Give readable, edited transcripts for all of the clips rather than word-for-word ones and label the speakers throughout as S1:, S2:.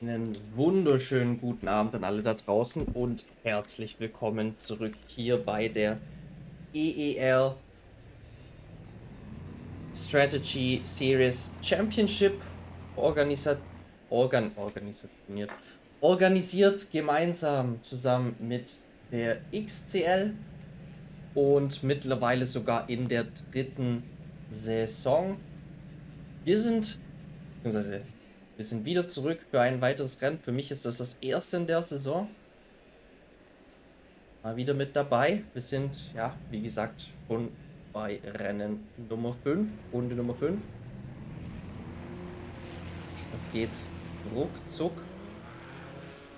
S1: Einen wunderschönen guten Abend an alle da draußen und herzlich willkommen zurück hier bei der EEL Strategy Series Championship organisiert gemeinsam zusammen mit der XCL und mittlerweile sogar in der dritten Saison. Wir sind wieder zurück für ein weiteres Rennen. Für mich ist das erste in der Saison. Mal wieder mit dabei. Wir sind, ja, wie gesagt, schon bei Rennen Nummer 5, Runde Nummer 5. Das geht ruckzuck.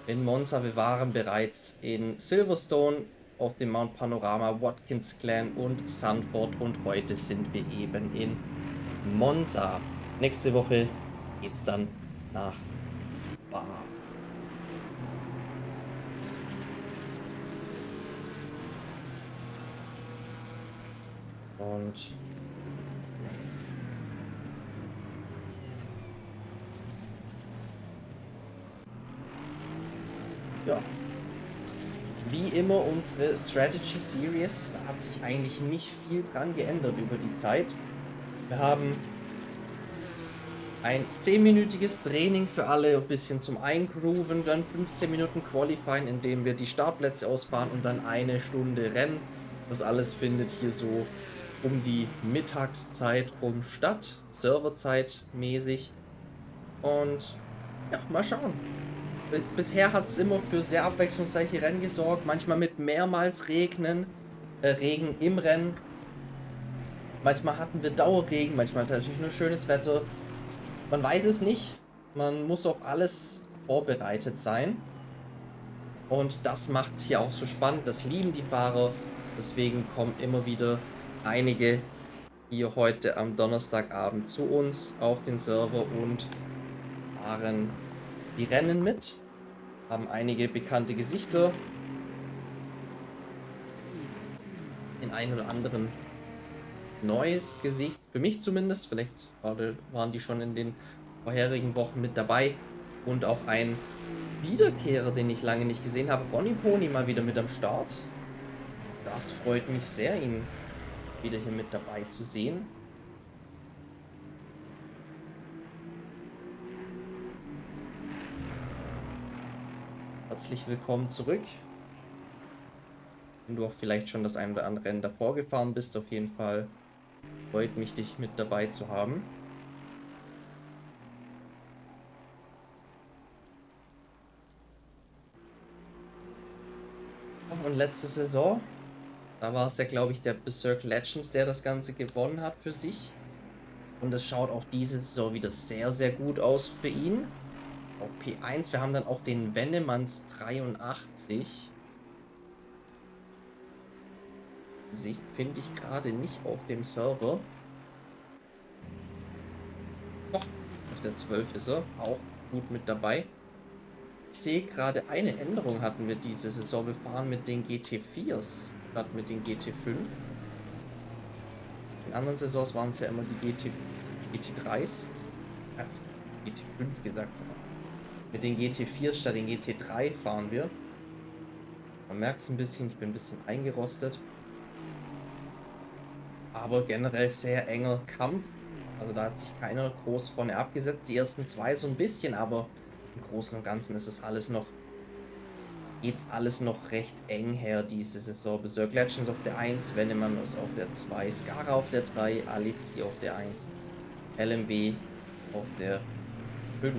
S1: In Monza, wir waren bereits in Silverstone, auf dem Mount Panorama, Watkins Glen und Sanford und heute sind wir eben in Monza. Nächste Woche geht's dann nach Spa. Und ja, wie immer unsere Strategy Series, da hat sich eigentlich nicht viel dran geändert über die Zeit. Wir haben ein 10-minütiges Training für alle, ein bisschen zum Eingrooven, dann 15 Minuten Qualifying, in dem wir die Startplätze ausfahren und dann eine Stunde Rennen. Das alles findet hier so um die Mittagszeit rum statt, Serverzeit mäßig. Und ja, mal schauen. Bisher hat es immer für sehr abwechslungsreiche Rennen gesorgt, manchmal mit mehrmals Regen im Rennen. Manchmal hatten wir Dauerregen, manchmal natürlich nur schönes Wetter. Man weiß es nicht. Man muss auf alles vorbereitet sein. Und das macht es hier auch so spannend. Das lieben die Fahrer. Deswegen kommen immer wieder einige hier heute am Donnerstagabend zu uns auf den Server und fahren die Rennen mit. Haben einige bekannte Gesichter. Den einen oder anderen neues Gesicht. Für mich zumindest. Vielleicht waren die schon in den vorherigen Wochen mit dabei. Und auch ein Wiederkehrer, den ich lange nicht gesehen habe. Ronny Pony mal wieder mit am Start. Das freut mich sehr, ihn wieder hier mit dabei zu sehen. Herzlich willkommen zurück. Wenn du auch vielleicht schon das ein oder andere Rennen davor gefahren bist, auf jeden Fall freut mich, dich mit dabei zu haben. Und letzte Saison, da war es ja, glaube ich, der Berserk Legends, der das Ganze gewonnen hat für sich. Und es schaut auch diese Saison wieder sehr, sehr gut aus für ihn. Auch P1, wir haben dann auch den Wennemanns 83. Sicht finde ich gerade nicht auf dem Server. Doch, auf der 12 ist er auch gut mit dabei. Ich sehe gerade, eine Änderung hatten wir diese Saison. Wir fahren mit den GT4s statt mit den GT5. In anderen Saisons waren es ja immer die GT3s. GT5 gesagt. Mit den GT4s statt den GT3 fahren wir. Man merkt es ein bisschen, ich bin ein bisschen eingerostet. Aber generell sehr enger Kampf. Also da hat sich keiner groß vorne abgesetzt. Die ersten zwei so ein bisschen, aber im Großen und Ganzen ist es alles noch, geht's alles noch recht eng her diese Saison. Berserk Legends auf der 1, Wennemann ist auf der 2, Skara auf der 3, Alizi auf der 1, LMW auf der 5.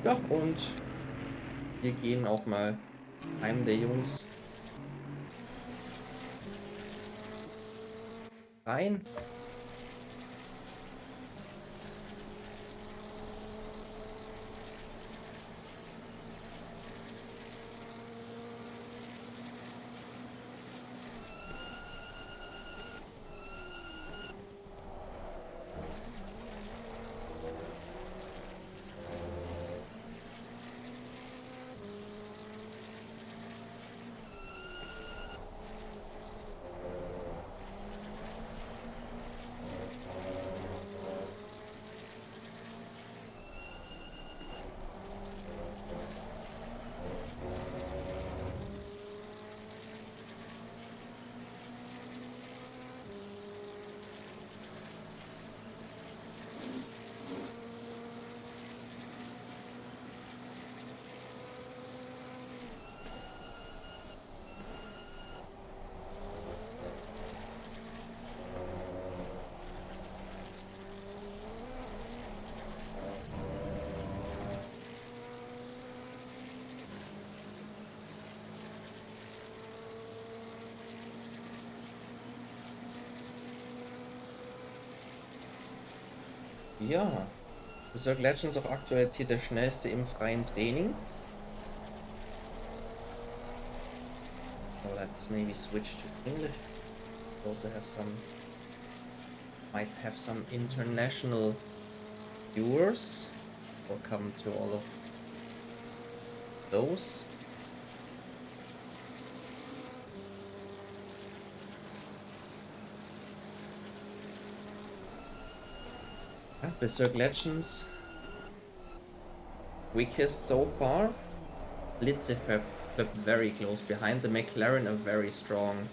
S1: Ja, und wir gehen auch mal einem der Jungs rein. Ja, Berserk Legends auch aktuell jetzt hier der schnellste im freien Training. So let's maybe switch to English. Also have some, might have some international viewers. Welcome to all of those. Berserk Legends, weakest so far. Blitze flip very close behind. The McLaren, a very strong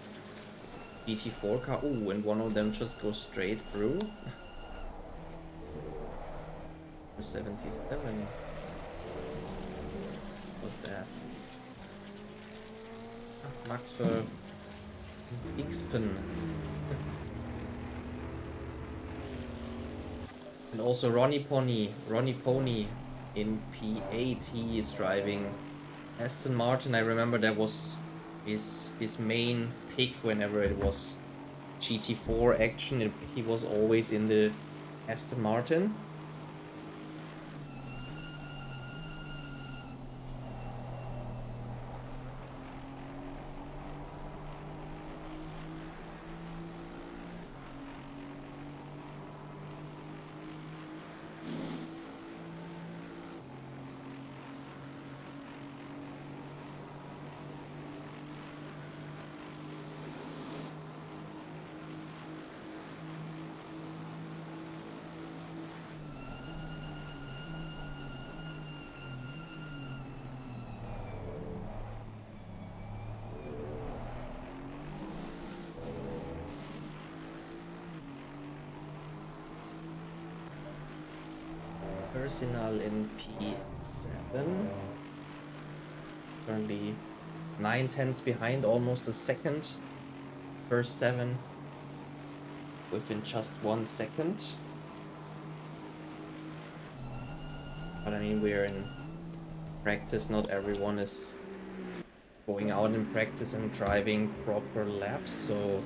S1: GT4 car. Ooh, and one of them just goes straight through. For 77. What was that? Max für X-Pin. And also Ronnie Pony in P8. He is driving Aston Martin. I remember that was his main pick whenever it was GT4 action. He was always in the Aston Martin. Personal in P7. Currently 9/10 behind, almost a second. First 7 within just 1 second. But I mean, we're in practice. Not everyone is going out in practice and driving proper laps, so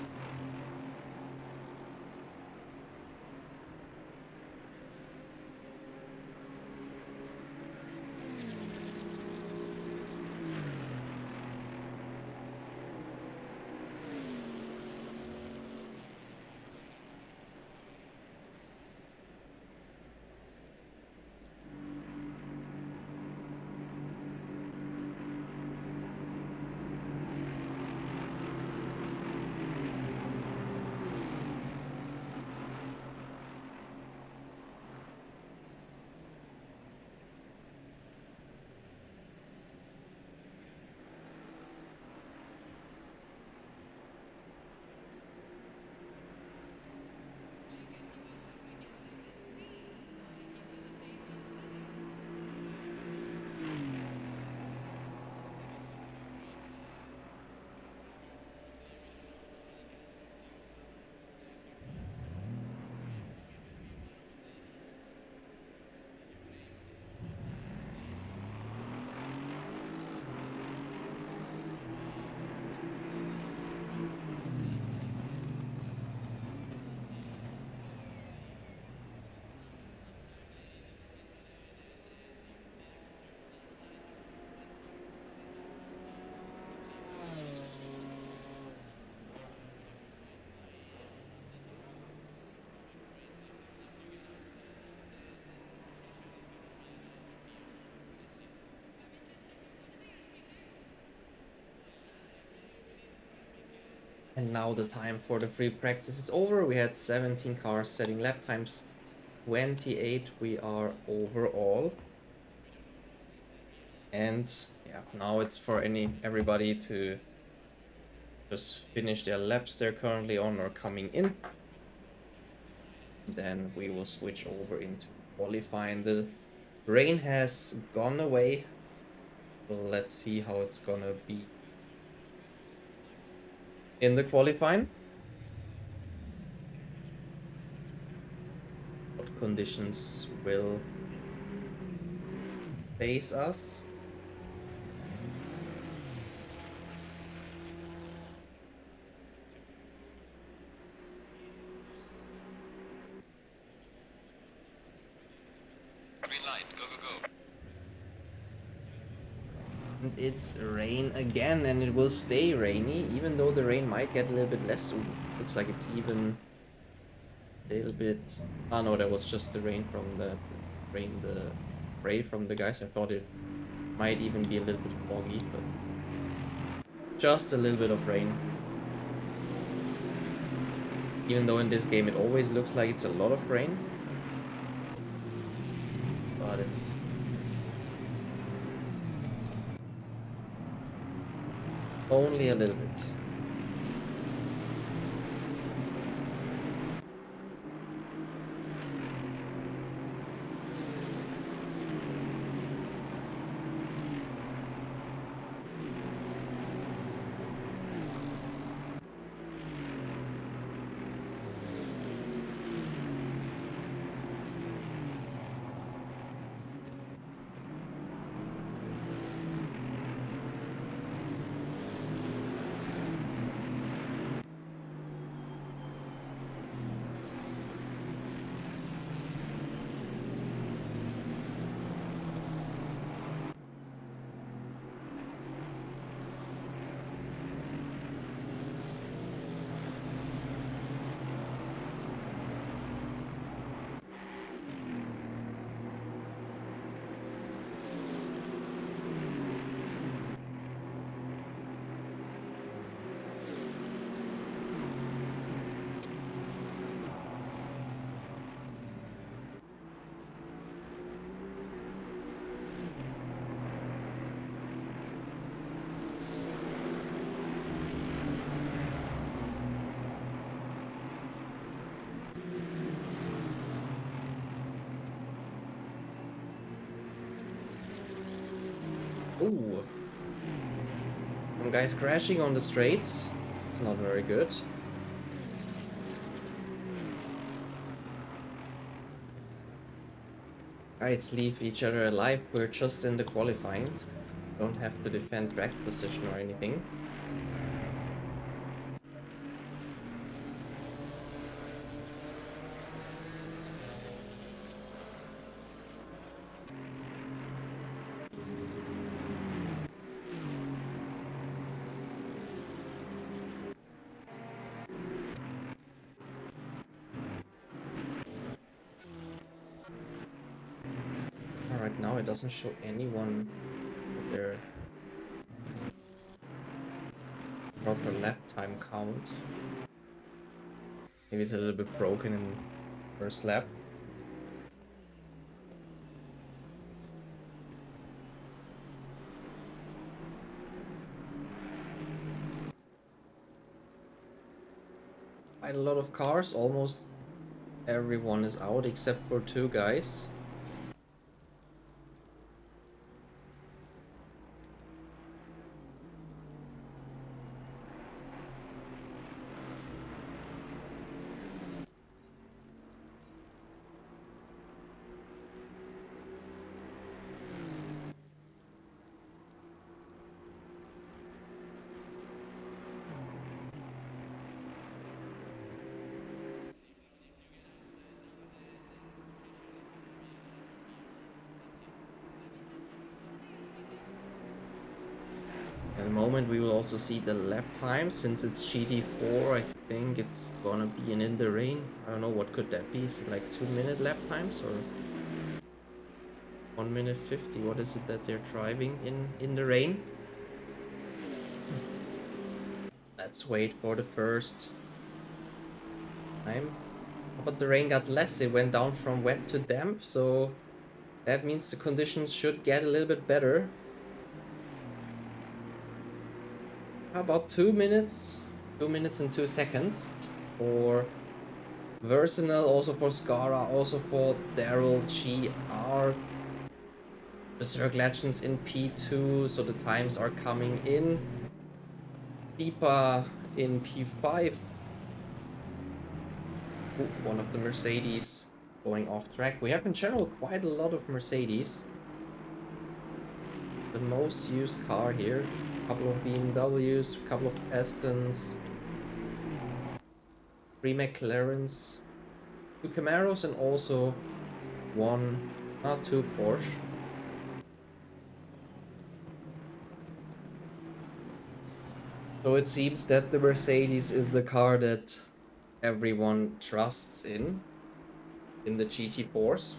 S1: and now the time for the free practice is over. We had 17 cars setting lap times, 28 we are overall. And yeah, now it's for everybody to just finish their laps they're currently on or coming in. Then we will switch over into qualifying. The rain has gone away, so let's see how it's gonna be in the qualifying. What conditions will face us? And it's rain again, and it will stay rainy, even though the rain might get a little bit less. Ooh, looks like it's even a little bit... Oh no, that was just the rain from the spray from the guys. I thought it might even be a little bit foggy, but just a little bit of rain. Even though in this game it always looks like it's a lot of rain. But it's... only a little bit. Ooh. Some guys crashing on the straights. It's not very good. Guys leave each other alive. We're just in the qualifying. Don't have to defend track position or anything. Right now it doesn't show anyone with their proper lap time count. Maybe it's a little bit broken in first lap. Quite a lot of cars, almost everyone is out except for two guys. In a moment we will also see the lap time. Since it's GT4, I think it's gonna be in the rain. I don't know, what could that be? Is it like 2-minute lap times or 1 minute 50? What is it that they're driving in the rain? Let's wait for the first time. But the rain got less. It went down from wet to damp, so that means the conditions should get a little bit better. How about 2 minutes? 2 minutes and 2 seconds for Versenal, also for Scara, also for Daryl GR. Berserk Legends in P2, so the times are coming in. Deepa in P5. Ooh, one of the Mercedes going off track. We have in general quite a lot of Mercedes. The most used car here. A couple of BMWs, a couple of Astons, 3 McLarens, 2 Camaros, and also 1 Not too Porsche. So it seems that the Mercedes is the car that everyone trusts in the GT4s.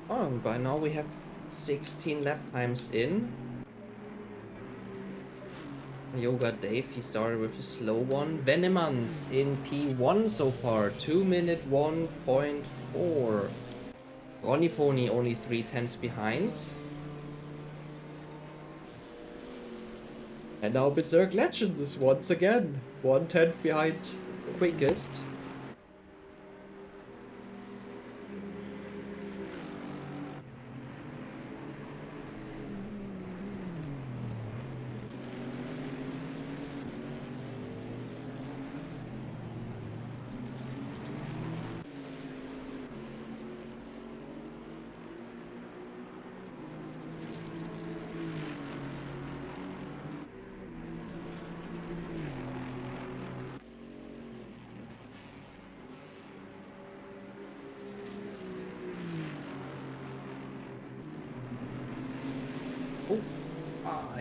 S1: Oh, and by now we have 16 lap times in. Yoga Dave, he started with a slow one. Venemans in P1 so far, 2 minute 1.4. Ronnie Pony only 3/10 behind. And now Berserk Legends is once again 1/10 behind quickest.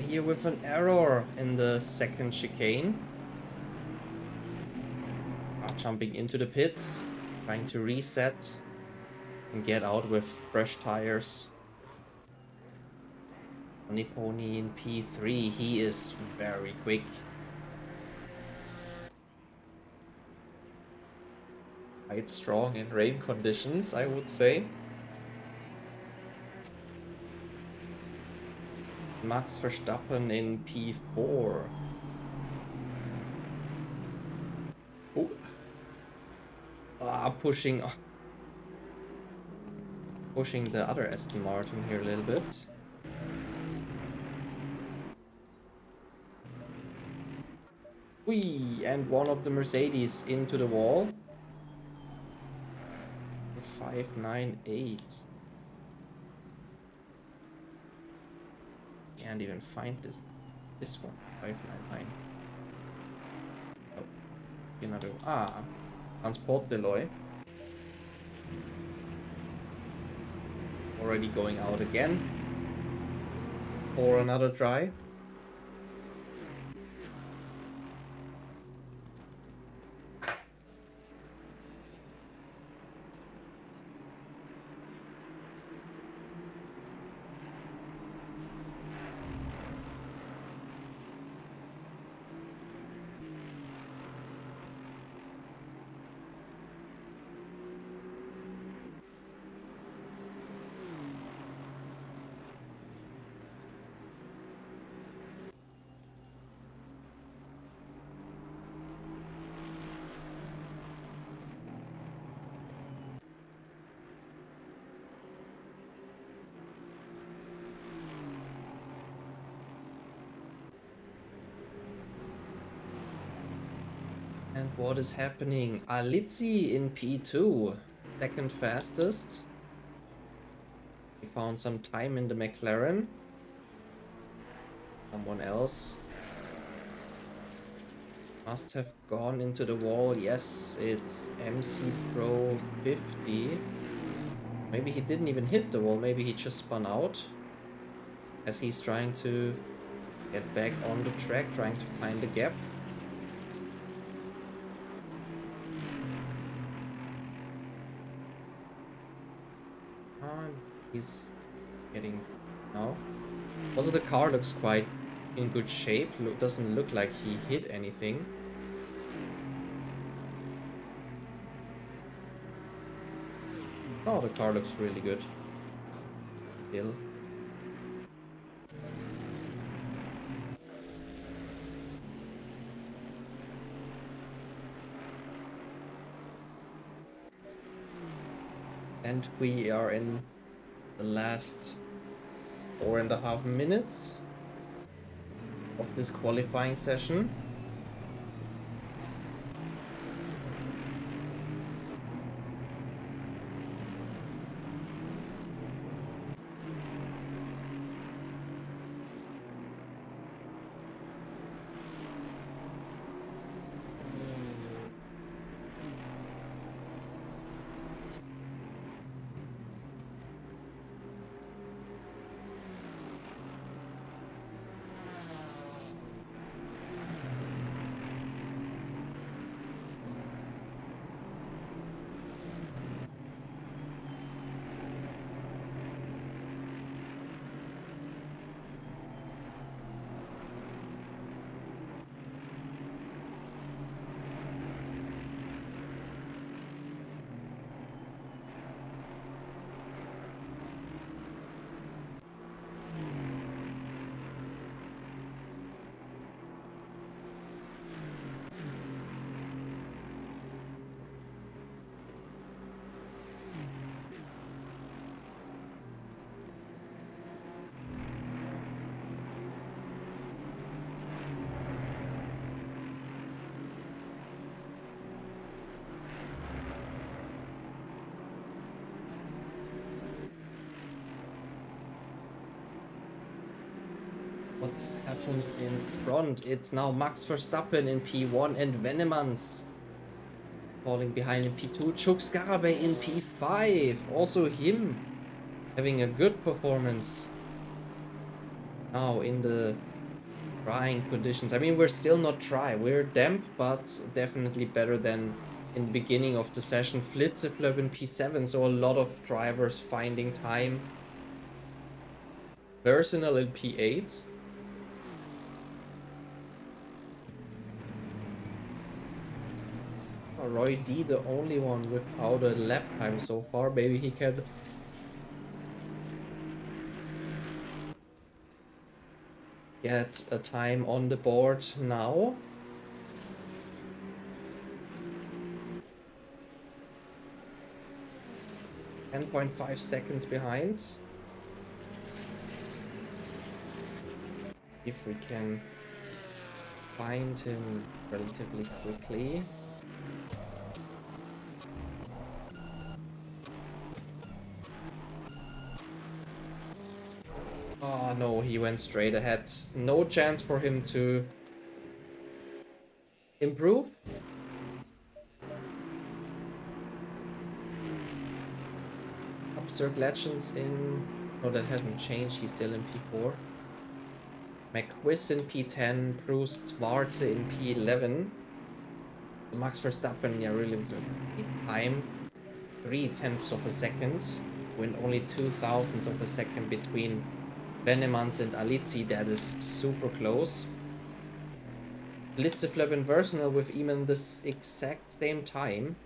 S1: Here with an error in the second chicane. Jumping into the pits, trying to reset and get out with fresh tires. Pony in P3, he is very quick. Quite strong in rain conditions, I would say. Max Verstappen in P4. Oh. Pushing the other Aston Martin here a little bit. Whee! And one of the Mercedes into the wall. 598. Can't even find this one. 599. Oh, another. Transport Deloy. Already going out again for another drive. And what is happening? Alizzi in P2, second fastest. He found some time in the McLaren. Someone else must have gone into the wall. Yes, it's MC Pro 50. Maybe he didn't even hit the wall. Maybe he just spun out as he's trying to get back on the track, trying to find the gap. He's getting now. Also, the car looks quite in good shape. Doesn't look like he hit anything. Oh, the car looks really good. Still. And we are in the last 4.5 minutes of this qualifying session. What happens in front? It's now Max Verstappen in P1 and Vennemans falling behind in P2. Chuk Scarabay in P5. Also him having a good performance now in the drying conditions. I mean, we're still not dry. We're damp, but definitely better than in the beginning of the session. Flitzeflöp in P7, so a lot of drivers finding time. Personal in P8. Roy D, the only one without a lap time so far. Maybe he can get a time on the board now. .5 seconds behind. If we can find him relatively quickly. Oh no, he went straight ahead. No chance for him to improve. Absurd Legends in... No, that hasn't changed. He's still in P4. McQuiss in P10. Proust Schwarze in P11. Max Verstappen, yeah, really with a time. 0.3 of a second. When only 0.02 of a second between Vennemans and Alizzi. That is super close. Blitzeflip and Versnell with even this exact same time.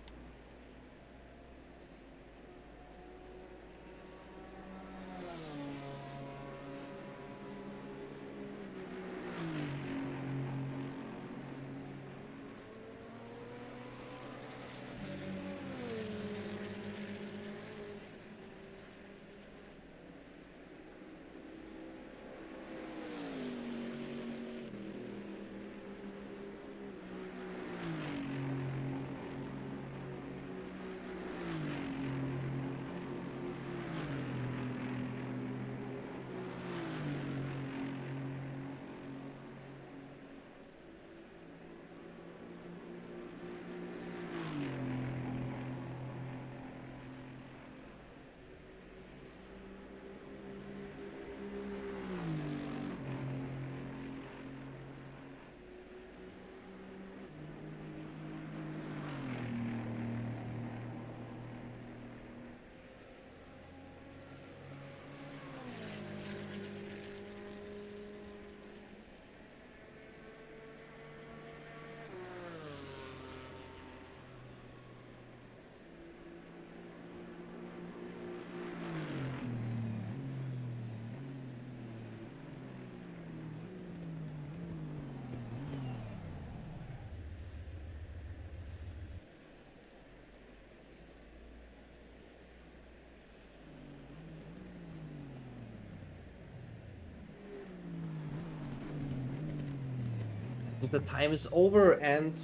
S1: The time is over and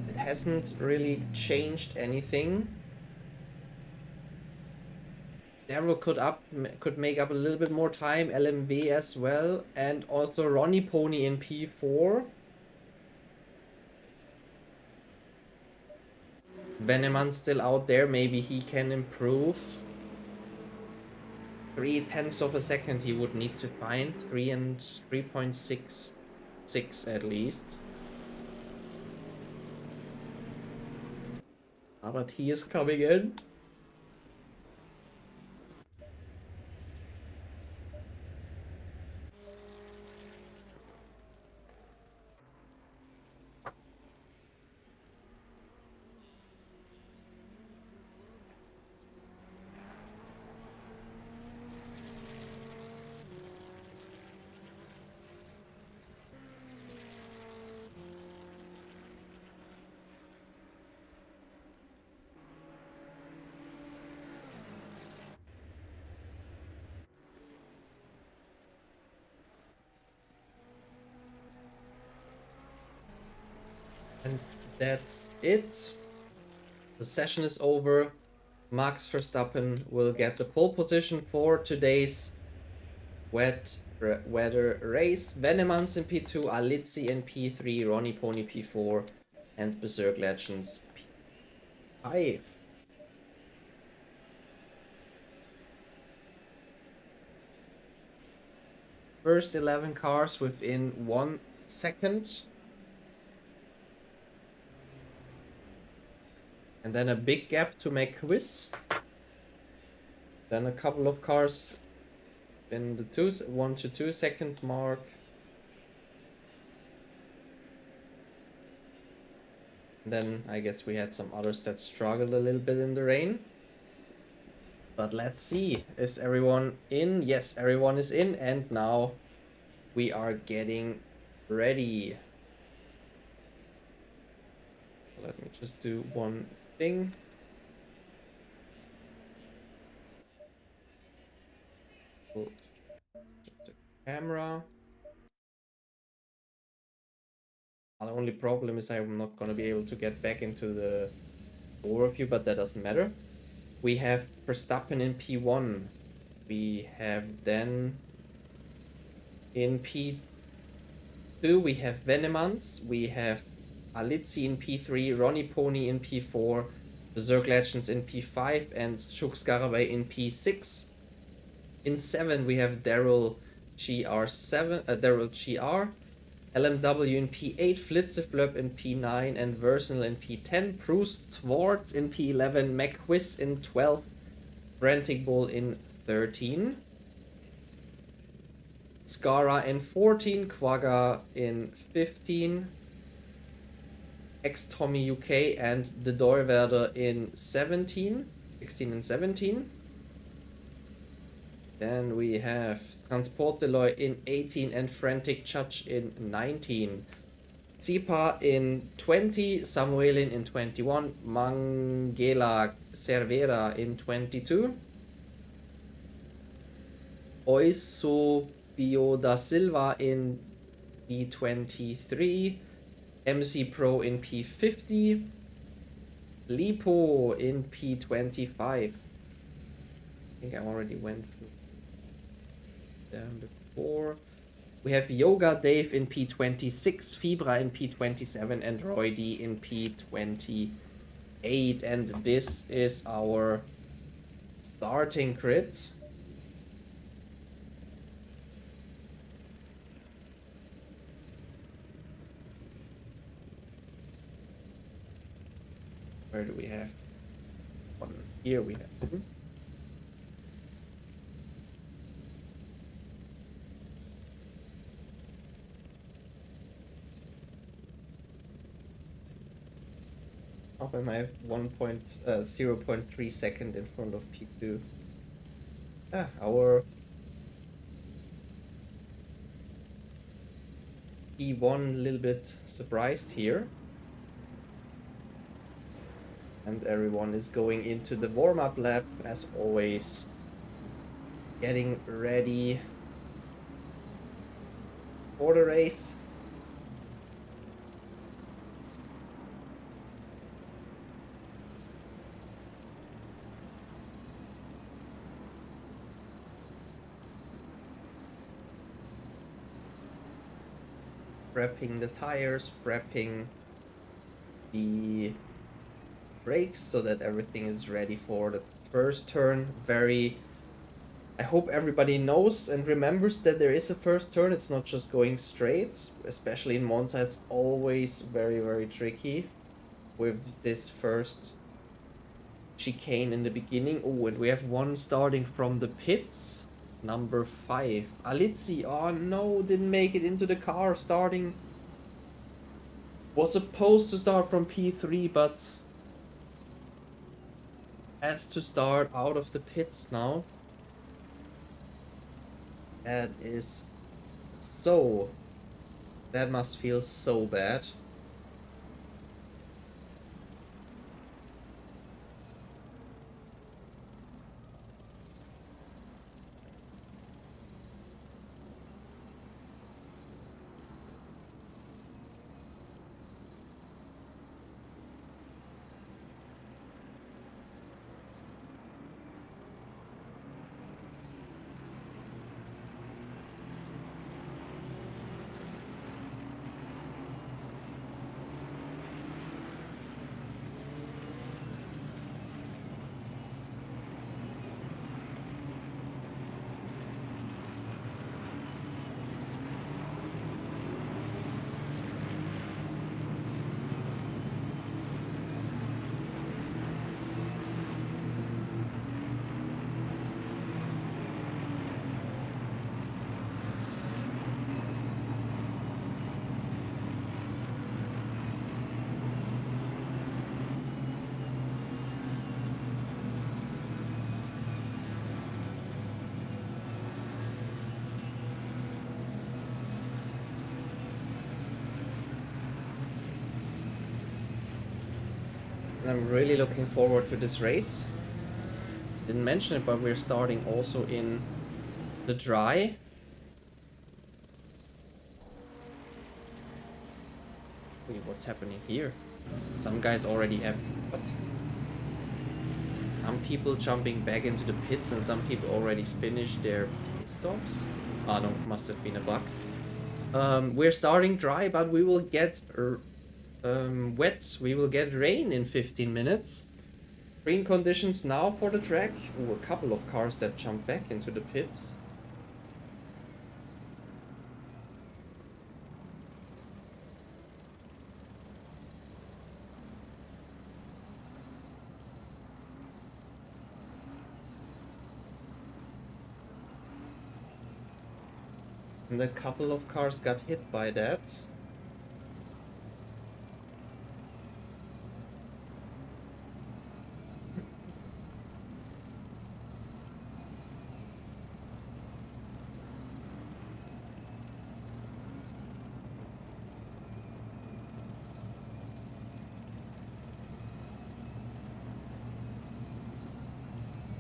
S1: it hasn't really changed anything. Daryl could make up a little bit more time, LMV as well, and also Ronnie Pony in P4. Veneman's still out there, maybe he can improve. 0.3 of a second he would need to find, 3 and 3.66 at least. But he is coming in. And that's it. The session is over. Max Verstappen will get the pole position for today's weather race. Venemans in P2, Alizzi in P3, Ronnie Pony P4, and Berserk Legends P5. First 11 cars within 1 second. And then a big gap to make quiz. Then a couple of cars in the 1 to 2 second mark. And then I guess we had some others that struggled a little bit in the rain. But let's see, is everyone in? Yes, everyone is in, and now we are getting ready. Let me just do one thing. The camera. The only problem is I'm not going to be able to get back into the overview, but that doesn't matter. We have Verstappen in P1. We have then in P2 we have Venemans. We have Alizzi in P3, Ronnie Pony in P4, Berserk Legends in P5, and Chooks Garabay in P6. In 7 we have Daryl GR, LMW in P8, Flitzeflöp in P9, and Versnell in P10, Proust Twards in P11, McQuiz in 12, Frantic Bull in 13, Scara in 14, Quagga in 15, X-Tommy UK and the Doorwerder in 16 and 17. Then we have Transport Deloy in 18 and Frantic Church in 19. Zipa in 20, Samuelin in 21, Mangela Cervera in 22, Oisobio da Silva in P23, MC Pro in P50, Lipo in P25. I think I already went through them before. We have Yoga Dave in P26, Fibra in P27, and Roy D in P28. And this is our starting grid. Where do we have one? Here we have. Up I have 0.3 second in front of P2. Our P1 a little bit surprised here. And everyone is going into the warm-up lap as always, getting ready for the race. prepping the tires, prepping the brakes so that everything is ready for the first turn. I hope everybody knows and remembers that there is a first turn. It's not just going straight, especially in Monza. It's always very, very tricky with this first chicane in the beginning. Oh, and we have one starting from the pits. Number 5. Alizzi. Oh no, didn't make it into the car. Was supposed to start from P3, but has to start out of the pits now. That must feel so bad. And I'm really looking forward to this race. Didn't mention it, but we're starting also in the dry. Wait, what's happening here? Some guys already have... What? Some people jumping back into the pits and some people already finished their pit stops. Ah, no, must have been a bug. We're starting dry, but we will get wet. We will get rain in 15 minutes. Green conditions now for the track. Ooh, a couple of cars that jump back into the pits. And a couple of cars got hit by that.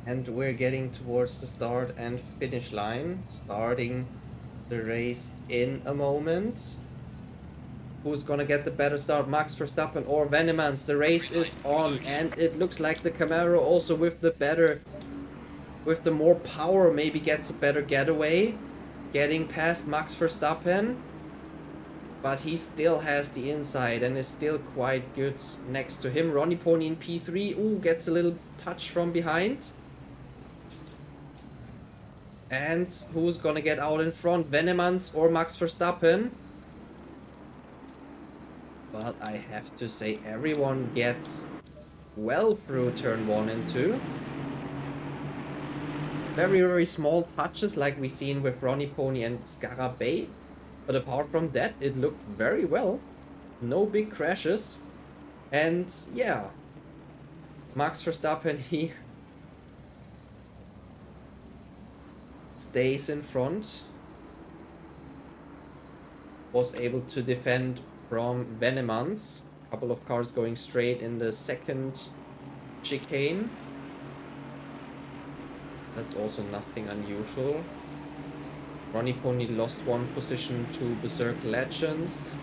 S1: And we're getting towards the start and finish line, starting the race in a moment. Who's gonna get the better start, Max Verstappen or Venemans? The race is on, and it looks like the Camaro also with the more power maybe gets a better getaway, getting past Max Verstappen. But he still has the inside and is still quite good next to him. Ronnie Pony in P3, ooh, gets a little touch from behind. And who's gonna get out in front, Venemans or Max Verstappen? But I have to say everyone gets well through turn 1 and 2. Very, very small touches like we seen with Ronnie Pony and Scarabay. But apart from that, it looked very well. No big crashes. And yeah, Max Verstappen, he stays in front. Was able to defend from Venemans. A couple of cars going straight in the second chicane. That's also nothing unusual. Ronnie Pony lost one position to Berserk Legends.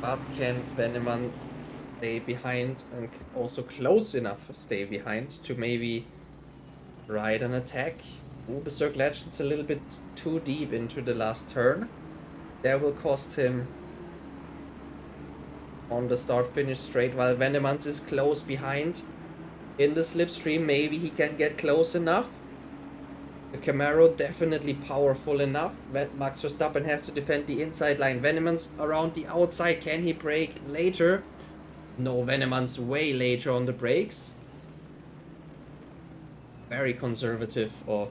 S1: But can Veneman stay behind and also close enough stay behind to maybe ride an attack? Ooh, Berserk Legend's a little bit too deep into the last turn. That will cost him on the start-finish straight, while Venemans is close behind. In the slipstream, maybe he can get close enough. The Camaro definitely powerful enough. Max Verstappen has to defend the inside line. Venemans around the outside. Can he brake later? No, Venemans way later on the brakes. Very conservative of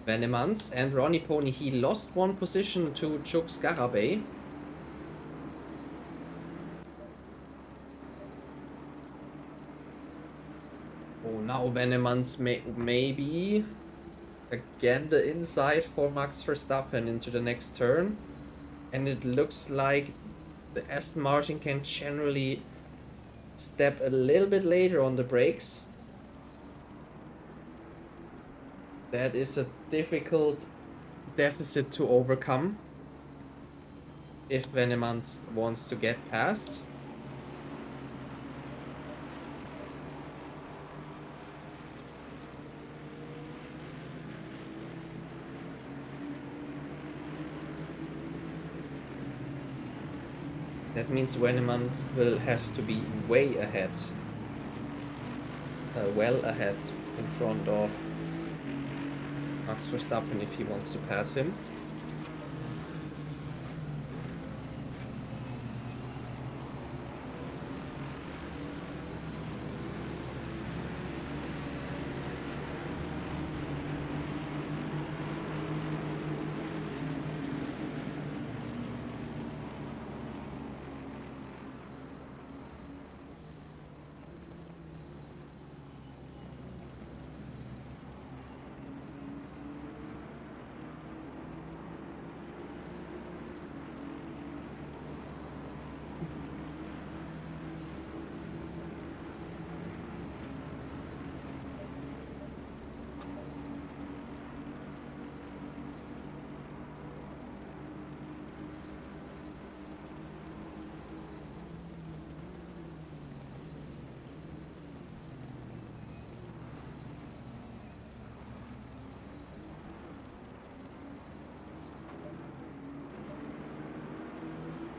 S1: Venemans. And Ronnie Pony, he lost one position to Chooks Garabay. Oh, now Venemans maybe again the inside for Max Verstappen into the next turn. And it looks like the Aston Martin can generally step a little bit later on the brakes. That is a difficult deficit to overcome if Venemans wants to get past. That means Venemans will have to be way ahead. Well ahead in front of Max Verstappen if he wants to pass him.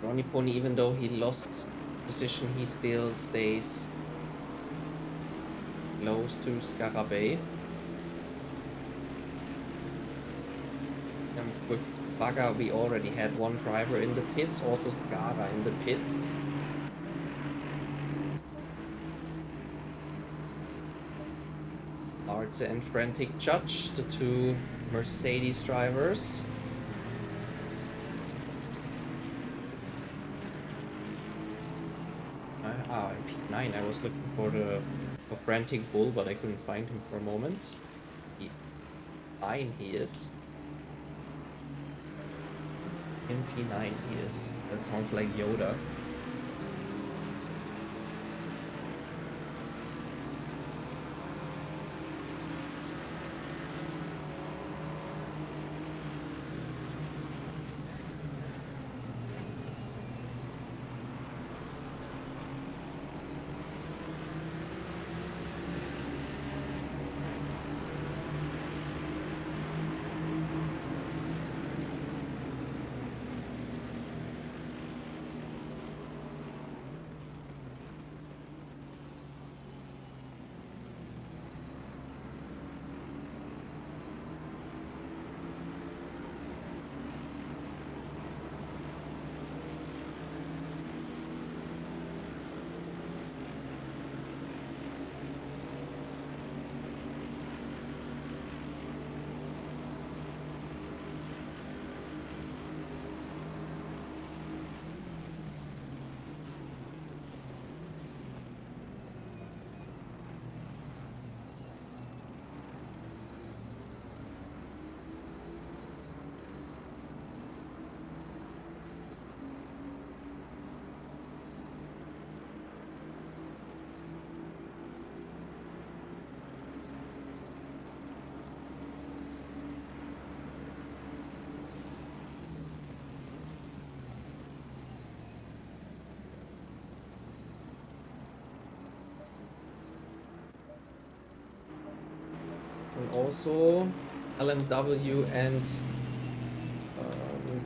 S1: Ronnie Pony, even though he lost position, he still stays close to Scarabay. And with Baga, we already had one driver in the pits, also Scara in the pits. Arze and Frantic Judge, the two Mercedes drivers. In P9, I was looking for Frantic Bull, but I couldn't find him for a moment. P9 he is. In P9 he is. That sounds like Yoda. also LMW and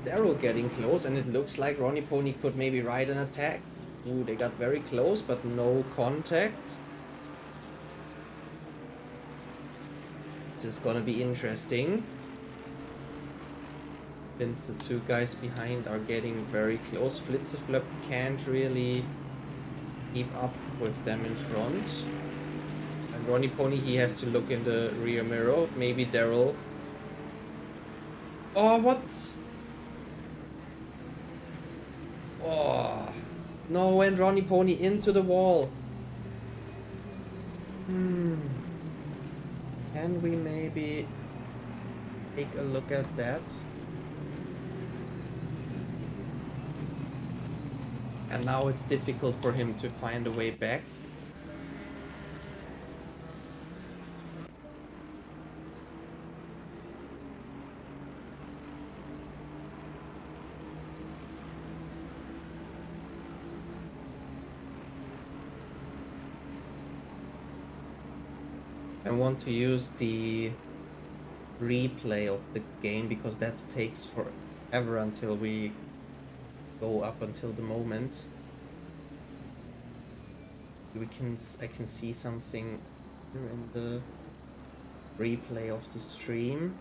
S1: Daryl getting close, and it looks like Ronnie Pony could maybe ride an attack. Ooh, they got very close, but no contact. This is gonna be interesting, since the two guys behind are getting very close. Flitzeflop can't really keep up with them in front. And Ronnie Pony, he has to look in the rear mirror. Maybe Daryl. Oh, what? Oh, no, and Ronnie Pony into the wall. Can we maybe take a look at that? And now it's difficult for him to find a way back. I want to use the replay of the game because that takes forever until we go up until the moment. I can see something here in the replay of the stream.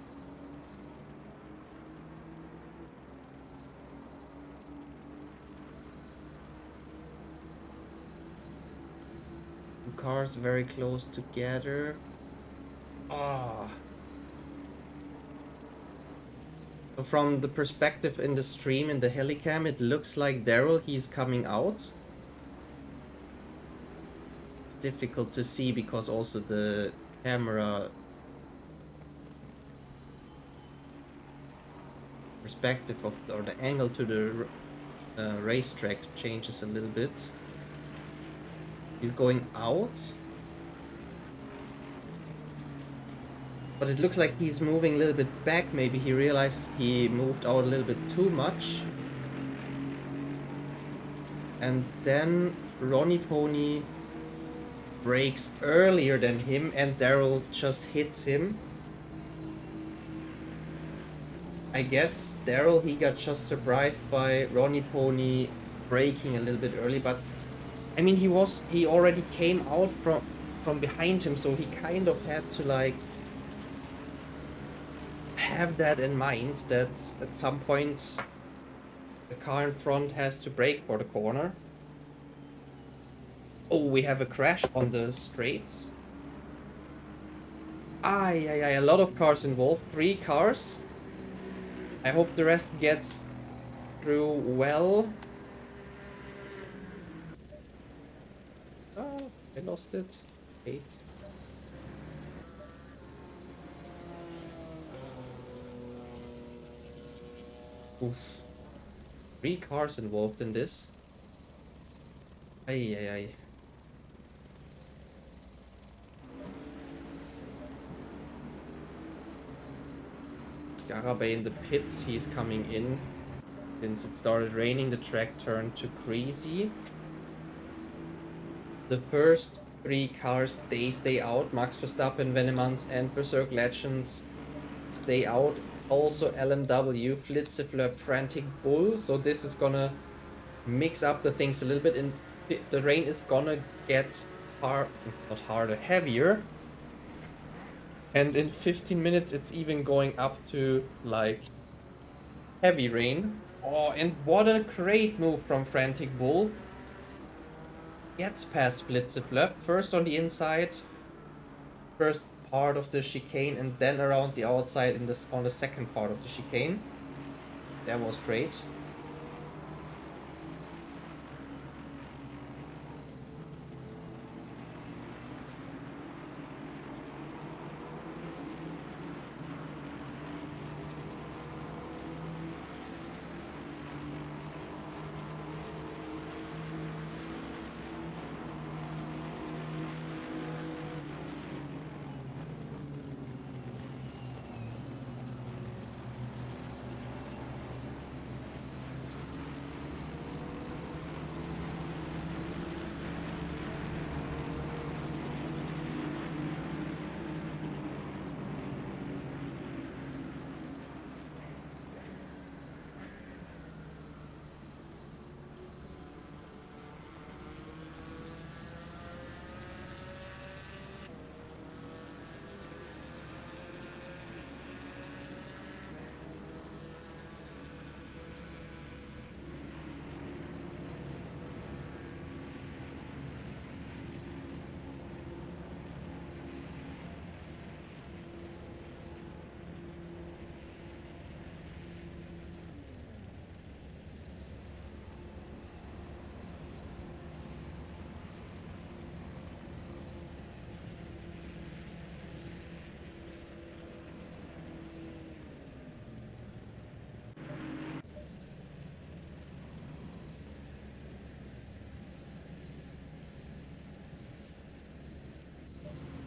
S1: Two cars very close together. Ah. So from the perspective in the stream, in the helicam, it looks like Daryl, he's coming out. It's difficult to see because also the camera perspective of or the angle to the racetrack changes a little bit. He's going out. But it looks like he's moving a little bit back. Maybe he realized he moved out a little bit too much. And then Ronnie Pony brakes earlier than him and Daryl just hits him. I guess Daryl, he got just surprised by Ronnie Pony braking a little bit early, but I mean he already came out from behind him, so he kind of had to like have that in mind that at some point the car in front has to brake for the corner. Oh, we have a crash on the straights. A lot of cars involved. 3 cars. I hope the rest gets through well. Oh, I lost it. 8. Oof. 3 cars involved in this. Ay. Garabay in the pits, he's coming in. Since it started raining, the track turned to greasy. The first 3 cars, they stay out. Max Verstappen, Venemans and Berserk Legends stay out. Also LMW, Flitzeflop, Frantic Bull. So this is gonna mix up the things a little bit, and the rain is gonna get heavier. And in 15 minutes it's even going up to like heavy rain. Oh, and what a great move from Frantic Bull. Gets past Flitzeflop, first on the inside, first part of the chicane, and then around the outside on the second part of the chicane. That was great.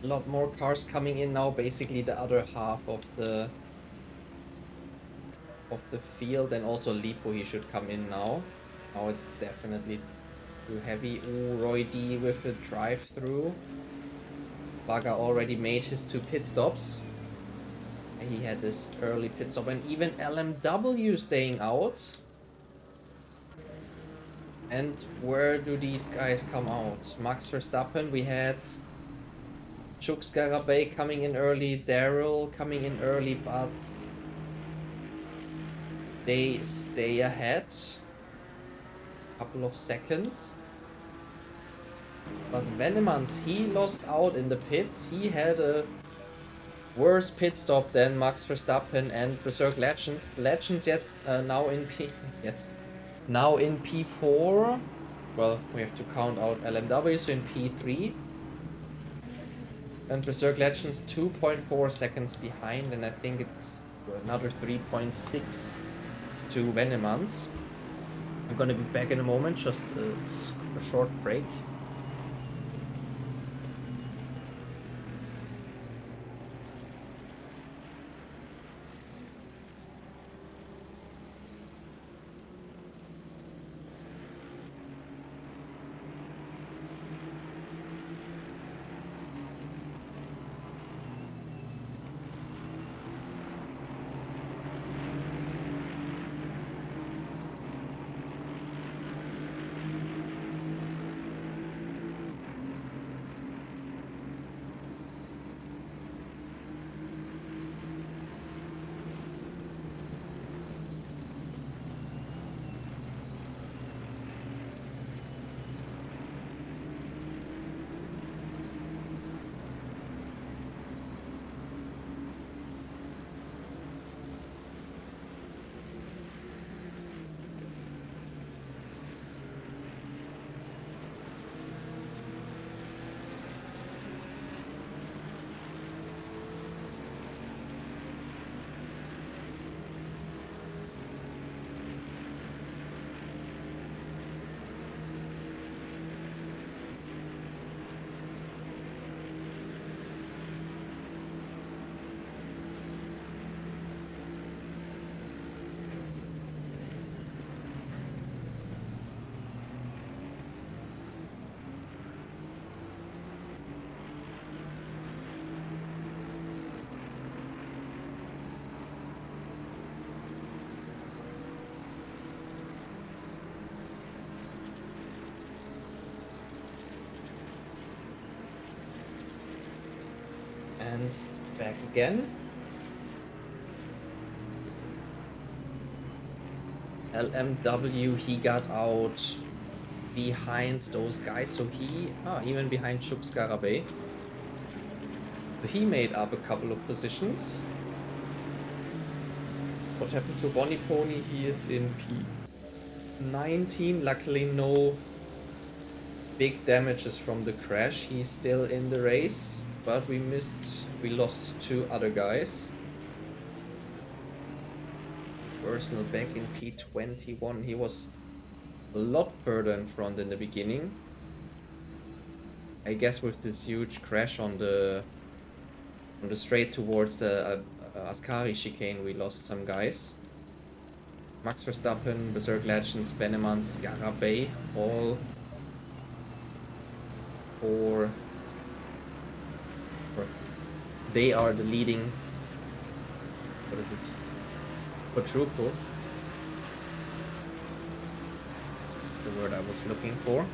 S1: A lot more cars coming in now, basically the other half of the field, and also Lipo, he should come in now. Now it's definitely too heavy. Ooh, Roy D with a drive-through. Baga already made his 2 pit stops. He had this early pit stop, and even LMW staying out. And where do these guys come out? Max Verstappen, we had Chooks Garabay coming in early, Daryl coming in early, but they stay ahead. Couple of seconds. But Venemans, he lost out in the pits. He had a worse pit stop than Max Verstappen and Berserk Legends. Legends yet now in now in P4. Well, we have to count out LMW, so in P3. And Berserk Legends 2.4 seconds behind, and I think it's another 3.6 to Venemans. I'm gonna be back in a moment, just a short break. And back again. LMW, he got out behind those guys, so he, even behind Chooks Garabay. So he made up a couple of positions. What happened to Bonnie Pony? He is in P19. Luckily no big damages from the crash. He's still in the race, but we lost 2 other guys. Personal back in P21. He was a lot further in front in the beginning. I guess with this huge crash on the straight towards the Ascari chicane, we lost some guys. Max Verstappen, Berserk Legends, Venemans, Garabay, all 4. They are the leading. What is it? Quadruple. That's the word I was looking for.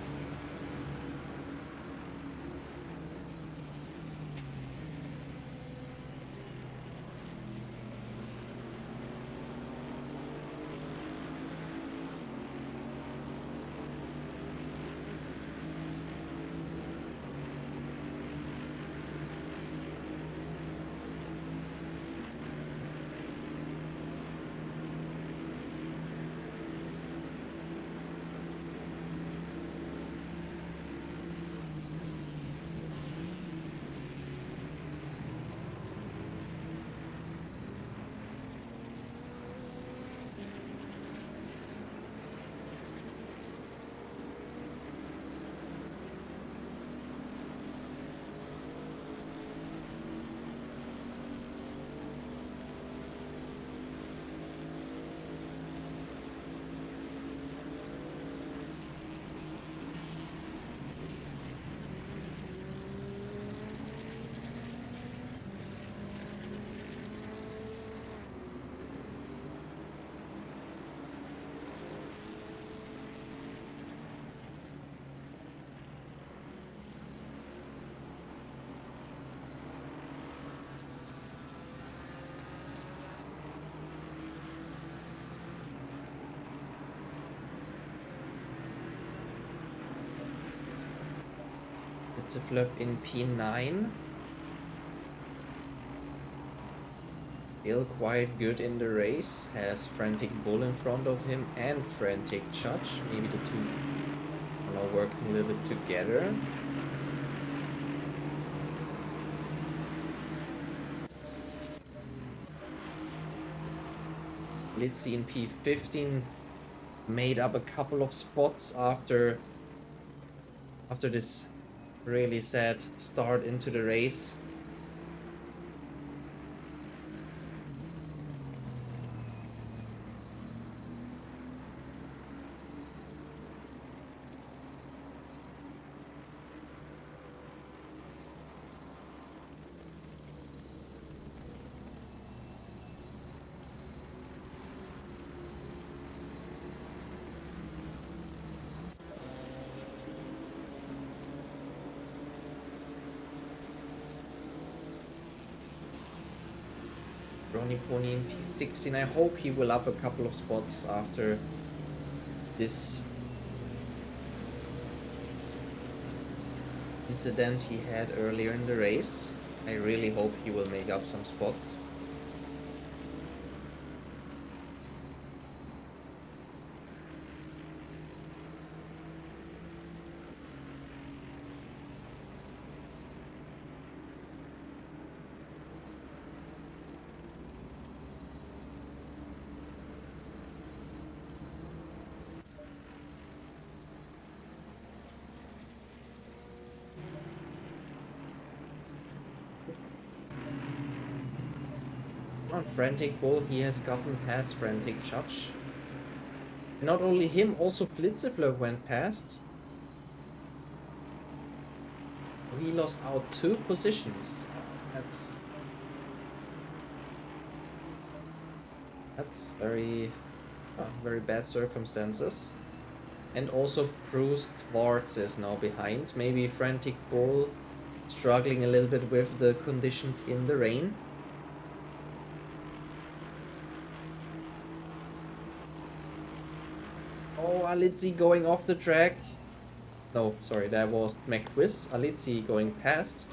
S1: It's a flip in P9. Still quite good in the race. Has Frantic Bull in front of him and Frantic Judge. Maybe the two are now working a little bit together. Litzy in P15 made up a couple of spots after this really sad start into the race. Ronnie Pony in P16. I hope he will up a couple of spots after this incident he had earlier in the race. I really hope he will make up some spots. On Frantic Bull, he has gotten past Frantic Judge. And not only him, also Flitzepler went past. He lost out 2 positions. That's very bad circumstances. And also Bruce Twartz is now behind. Maybe Frantic Bull struggling a little bit with the conditions in the rain. Oh, Alizzi going off the track. No, sorry, that was McQuiz. Alizzi going past.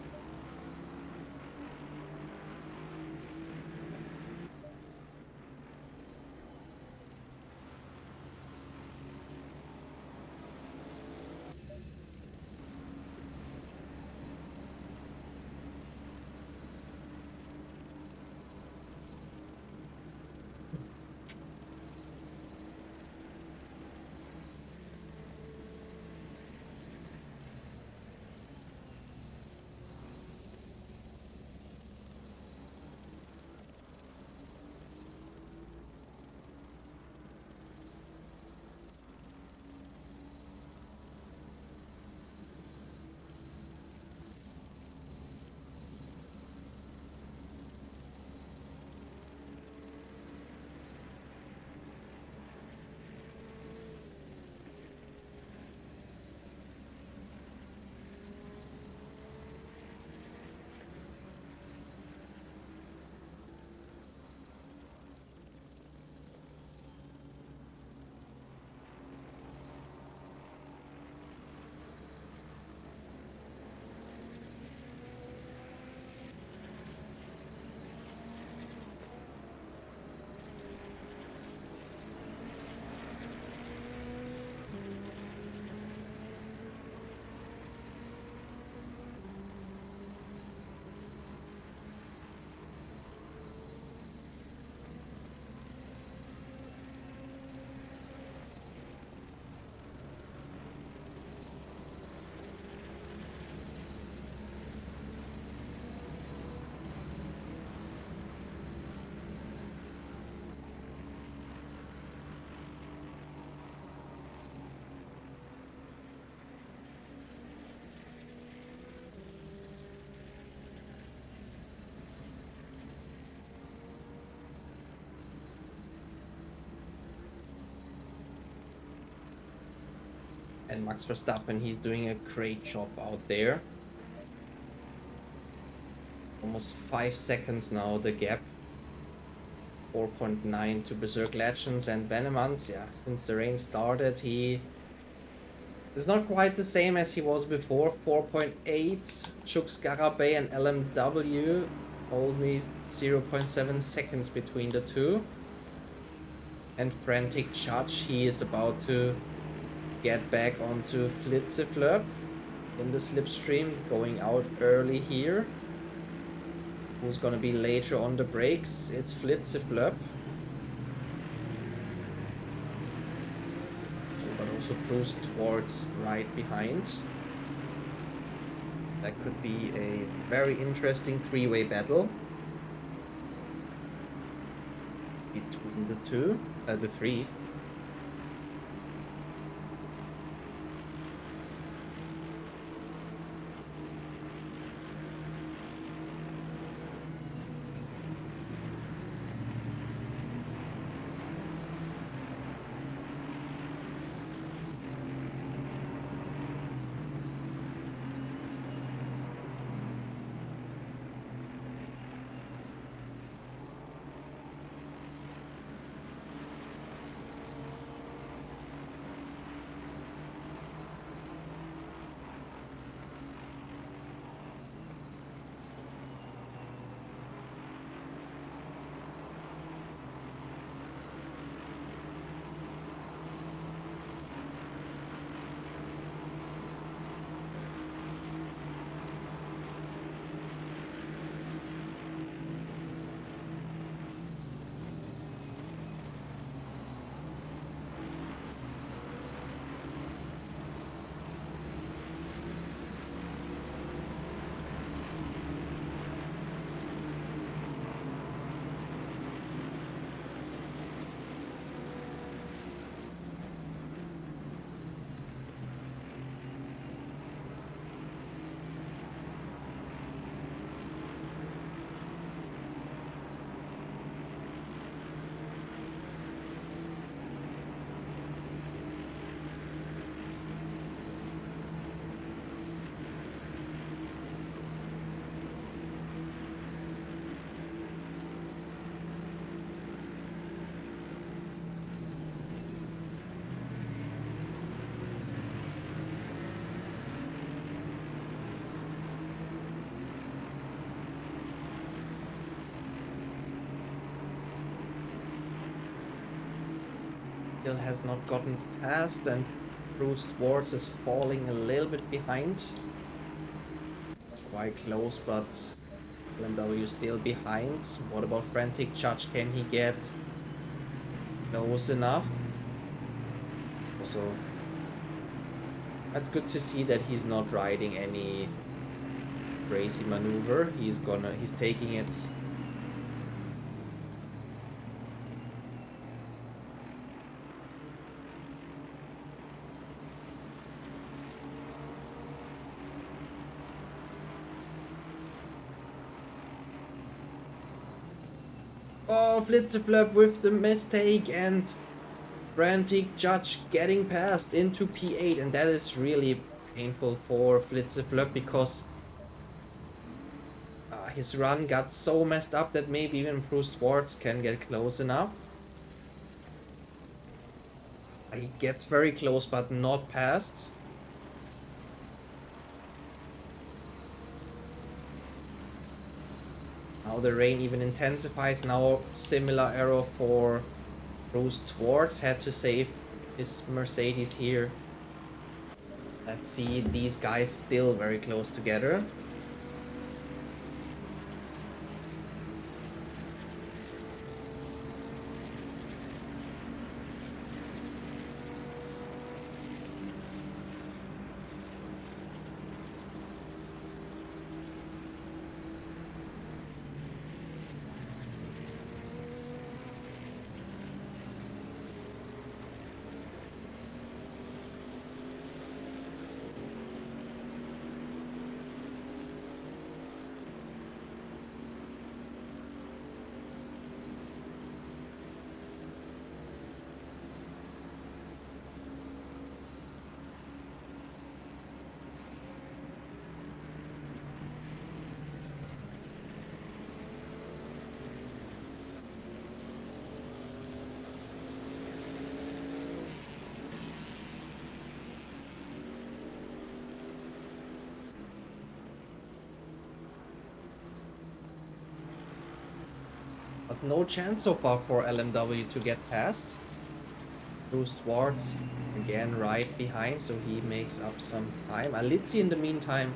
S1: And Max Verstappen, he's doing a great job out there. Almost 5 seconds now, the gap. 4.9 to Berserk Legends and Venomans. Yeah, since the rain started, he It's not quite the same as he was before. 4.8, Chooks Garabay and LMW, only 0.7 seconds between the two. And Frantic Judge, he is about to get back onto Flitzeflop in the slipstream, going out early here. Who's gonna be later on the brakes? It's Flitzeflop. But also Bruce towards right behind. That could be a very interesting three-way battle between the three. Still has not gotten past, and Bruce Schwartz is falling a little bit behind. Quite close, but LMW still behind. What about Frantic Judge? Can he get close enough? Also, that's good to see that he's not riding any crazy maneuver. He's taking it Oh, Flitzeflop with the mistake, and Frantic Judge getting past into P8, and that is really painful for Flitzeflop because his run got so messed up that maybe even Bruce Schwartz can get close enough. He gets very close but not past. Now the rain even intensifies. Now similar error for Bruce Schwartz. Had to save his Mercedes here. Let's see, these guys still very close together. But no chance so far for LMW to get past. Bruce Schwartz again right behind, so he makes up some time. Alizzi in the meantime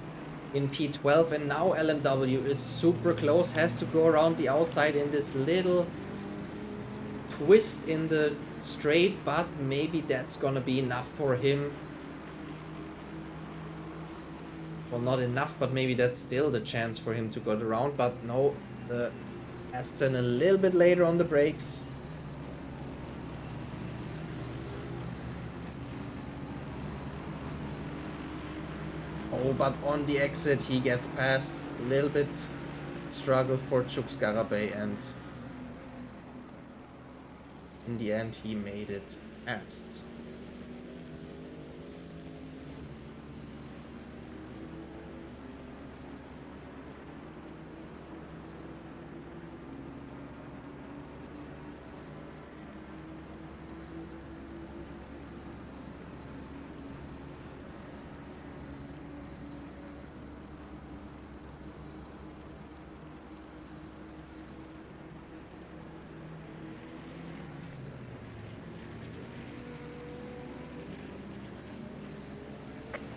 S1: in P12, and now LMW is super close, has to go around the outside in this little twist in the straight, but maybe that's gonna be enough for him. Well, not enough, but maybe that's still the chance for him to go around, but no, the Aston a little bit later on the brakes. Oh, but on the exit he gets past. A little bit struggle for Chooks Garabay, and in the end he made it past.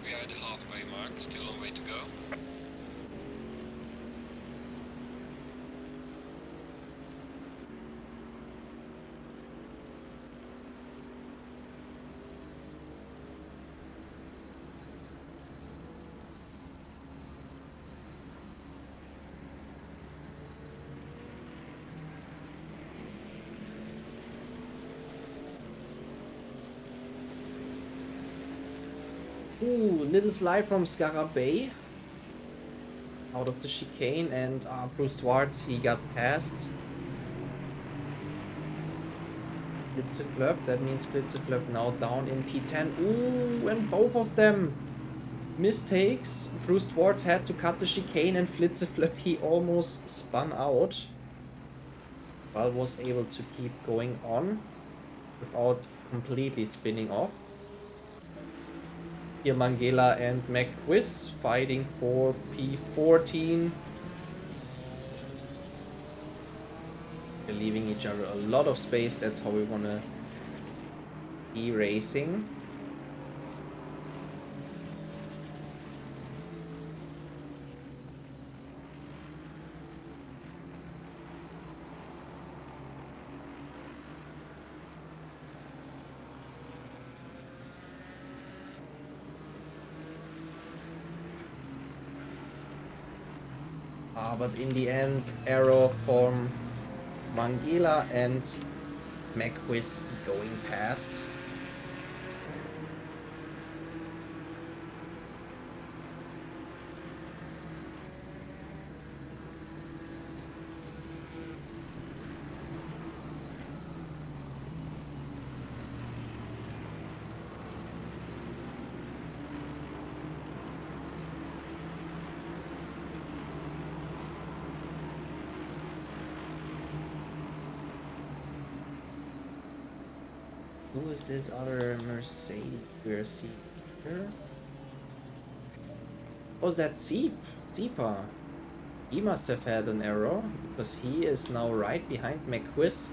S2: We are at the halfway mark, still a long way to go.
S1: Ooh, little slide from Scarabay out of the chicane, and Bruce Schwartz, he got past. Blitzeflöp, that means Blitzeflöp now down in P10. Ooh, and both of them mistakes. Bruce Schwartz had to cut the chicane, and Blitzeflöp, he almost spun out, but was able to keep going on without completely spinning off. Here Mangela and McQuiz fighting for P14. They're leaving each other a lot of space. That's how we want to be racing. But in the end, error from Mangela and McQuiz going past. Who is this other Mercedes we're seeing here? Oh, is that Zeepa? He must have had an error, because he is now right behind McQuiz.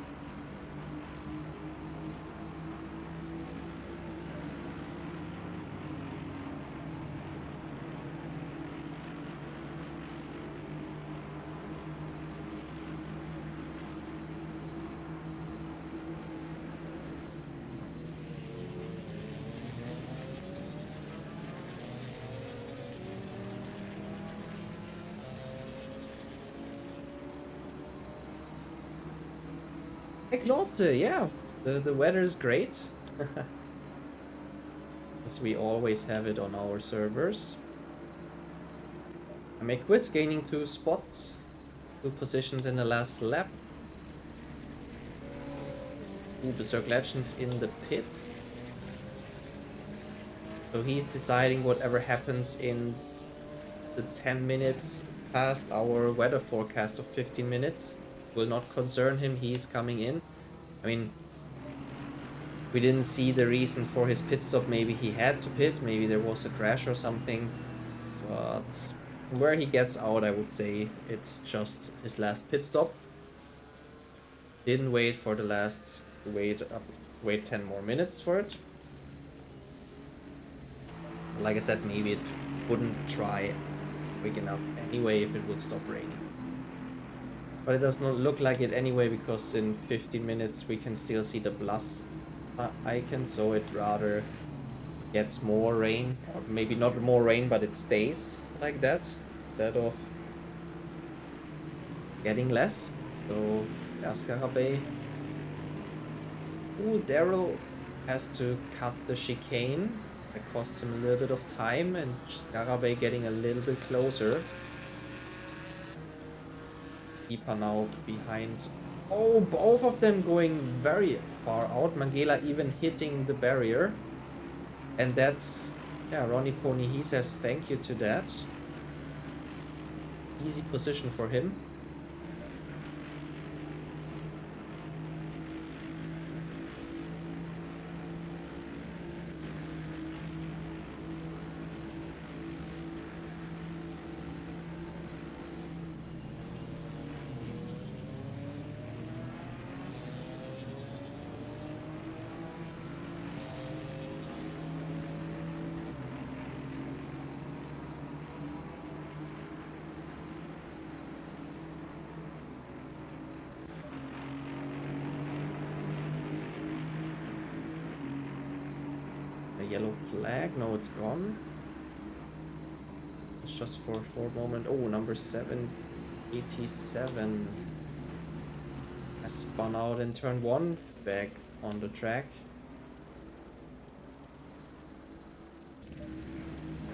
S1: Eklote, yeah, the weather is great. As we always have it on our servers. McQuiz gaining 2 spots, 2 positions in the last lap. Ooh, Berserk Legends in the pit. So he's deciding whatever happens in the 10 minutes past our weather forecast of 15 minutes. Will not concern him, he's coming in. I mean, we didn't see the reason for his pit stop. Maybe he had to pit, maybe there was a crash or something. But where he gets out, I would say it's just his last pit stop. Didn't wait for the last, wait 10 more minutes for it. Like I said, maybe it wouldn't try quick enough anyway if it would stop raining. But it does not look like it anyway, because in 15 minutes we can still see the plus icon, so it rather gets more rain, or maybe not more rain, but it stays like that instead of getting less. So Scarabay. Ooh, Daryl has to cut the chicane. That costs him a little bit of time, and Scarabay getting a little bit closer. Keeper now behind. Oh, both of them going very far out. Mangela even hitting the barrier. And that's, yeah, Ronnie Pony, he says thank you to that. Easy position for him. Yellow flag, no, it's gone. It's just for a short moment. Oh, number 787 has spun out in turn 1, back on the track.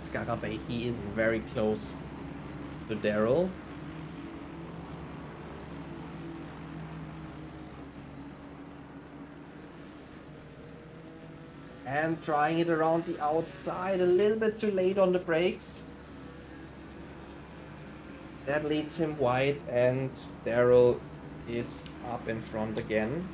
S1: Scarabay, he is very close to Daryl. And trying it around the outside, a little bit too late on the brakes. That leads him wide, and Daryl is up in front again.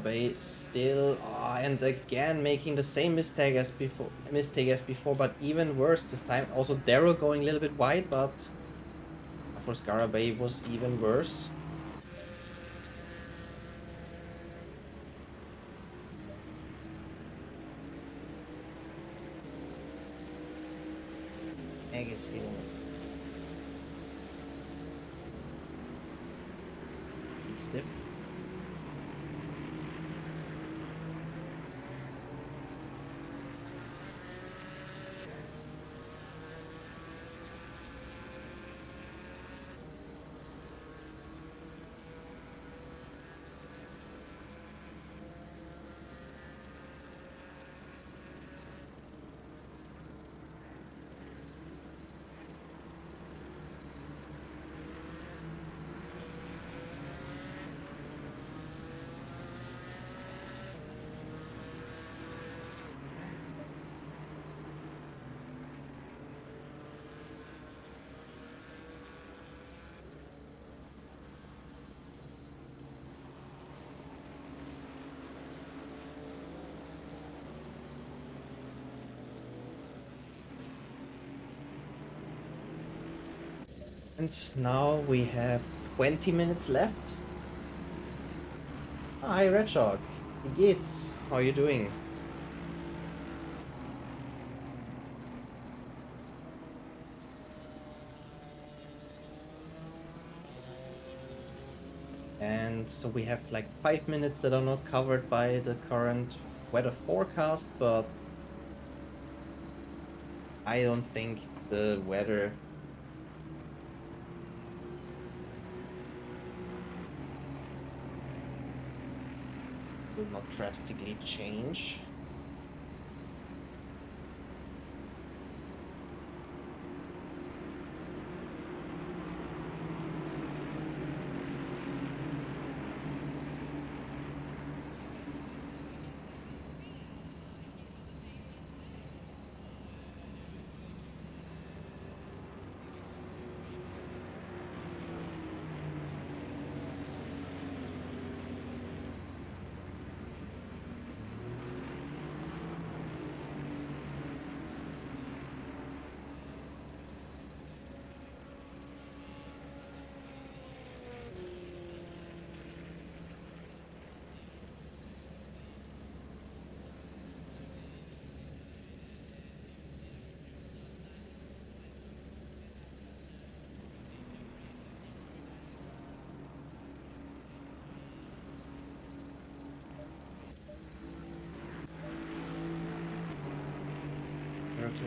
S1: Bay still, and again making the same mistake as before, but even worse this time. Also Daryl going a little bit wide, but for Scarabay was even worse. Egg is feeling it. It's stiff. And now we have 20 minutes left. Hi, Red Shark. Wie geht's? How are you doing? And so we have like 5 minutes that are not covered by the current weather forecast, but I don't think the weather will not drastically change.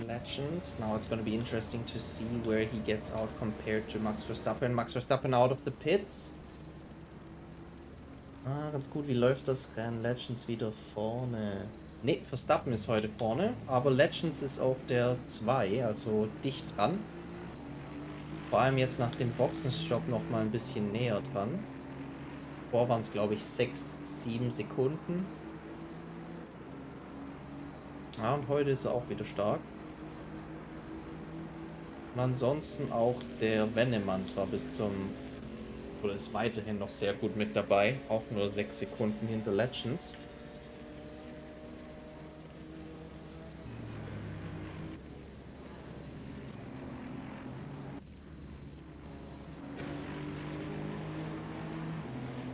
S1: Legends. Now it's going to be interesting to see where he gets out compared to Max Verstappen. Max Verstappen out of the pits. Ah, ganz gut. Wie läuft das Rennen? Legends wieder vorne. Ne, Verstappen ist heute vorne, aber Legends ist auch der 2, also dicht dran. Vor allem jetzt nach dem Boxenstopp noch mal ein bisschen näher dran. Vorher waren es, glaube ich, 6, 7 Sekunden. Ah, und heute ist er auch wieder stark. Und ansonsten auch der Wennemann zwar bis zum... oder ist weiterhin noch sehr gut mit dabei. Auch nur 6 Sekunden hinter Legends.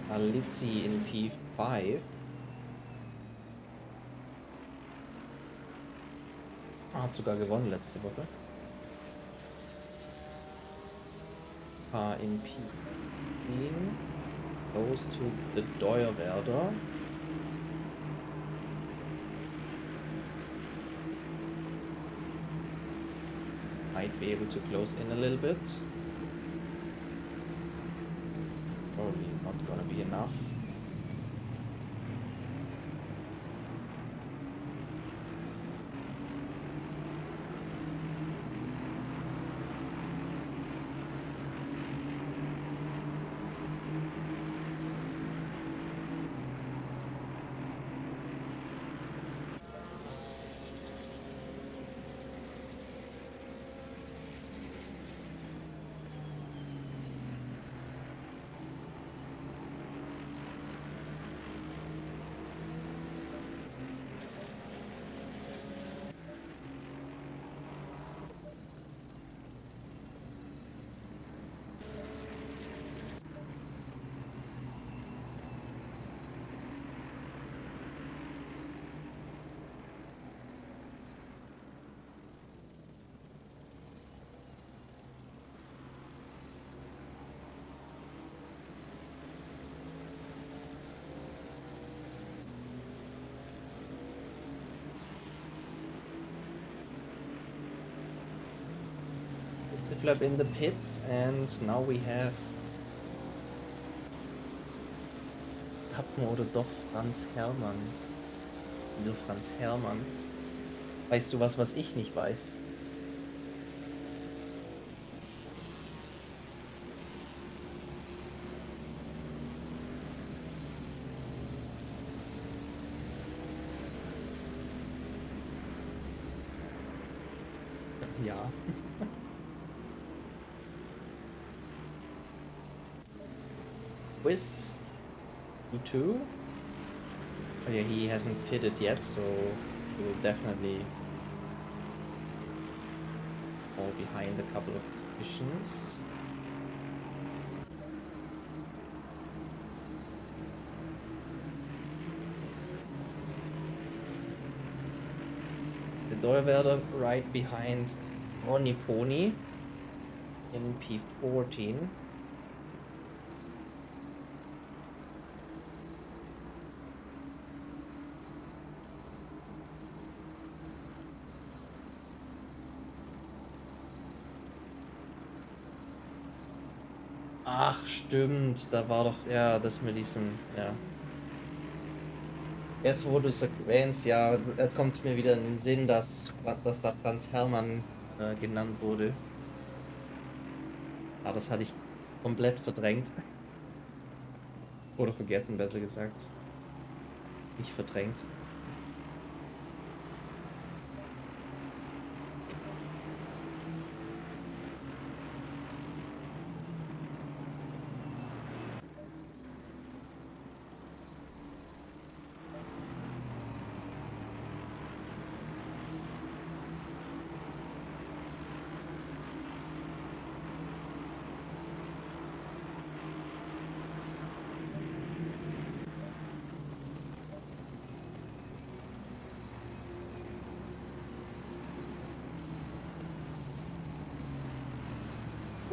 S1: Alizzi in P5. Hat sogar gewonnen letzte Woche. In P10 goes to the Deuerwerder. Might be able to close in a little bit. Probably not gonna be enough. Flap in the pits, and now we have Verstappen oder doch Franz Herrmann. Wieso Franz Herrmann? Weißt du was ich nicht weiß? Ja. Quiz E2. Oh yeah, he hasn't pitted yet, so he will definitely fall behind a couple of positions. the Doorwerder right behind Ronnie Pony in P14. Ach, stimmt, da war doch, ja, das mit diesem, ja. Jetzt, wo du es erwähnst, ja, jetzt kommt es mir wieder in den Sinn, dass da Franz Herrmann genannt wurde. Ah, das hatte ich komplett verdrängt. Oder vergessen, besser gesagt. Nicht verdrängt.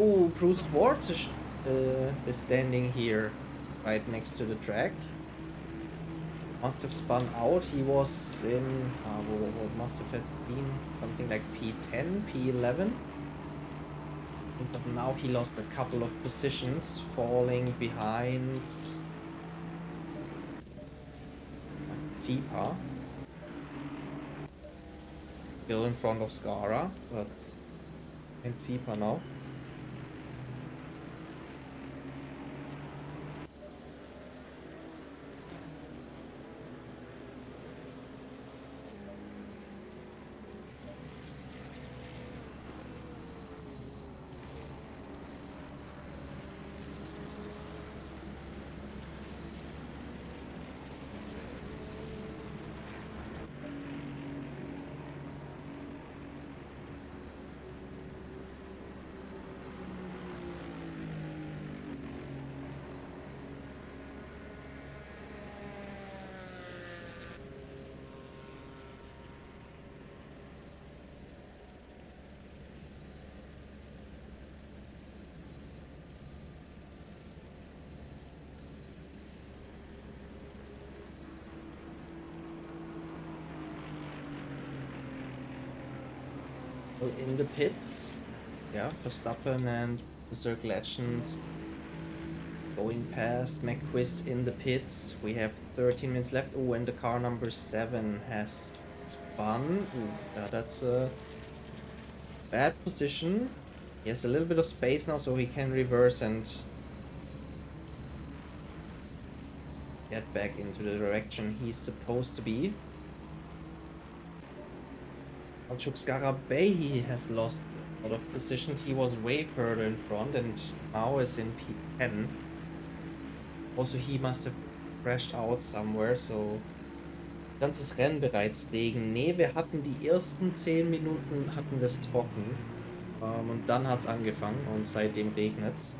S1: Oh, Bruce Schwartz is standing here, right next to the track. Must have spun out. He was in, what must have been something like P10, P11. But now he lost a couple of positions, falling behind Tsipa. Still in front of Skara, but in Tsipa now. In the pits, yeah, Verstappen and Berserk Legends going past McQuiz in the pits. We have 13 minutes left. Oh, and the car number 7 has spun. Ooh, yeah, that's a bad position. He has a little bit of space now, so he can reverse and get back into the direction he's supposed to be. Alchuk Scarabei has lost a lot of positions. He was way further in front and now is in P10. Also, he must have crashed out somewhere, so ganzes Rennen bereits Regen. Nee, wir hatten die ersten 10 Minuten hatten wir es trocken. Und dann hat es angefangen und seitdem regnet es.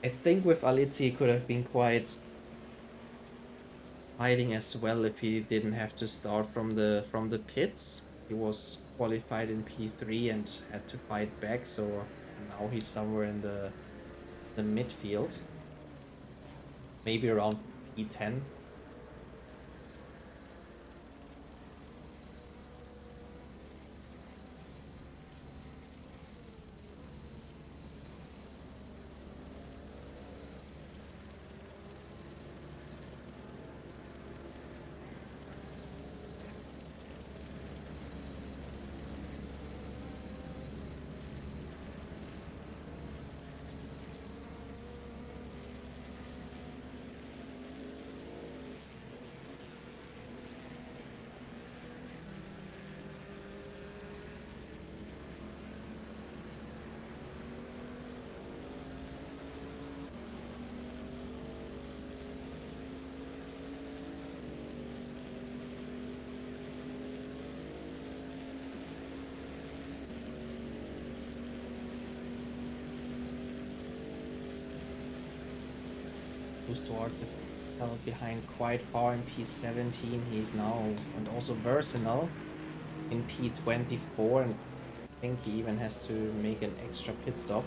S1: I think with Alizzi it could have been quite fighting as well if he didn't have to start from the pits. He was qualified in P3 and had to fight back, so now he's somewhere in the midfield. Maybe around P10. moves towards the final behind quite far in P17. He's now, and also Versenal in P24, and I think he even has to make an extra pit stop.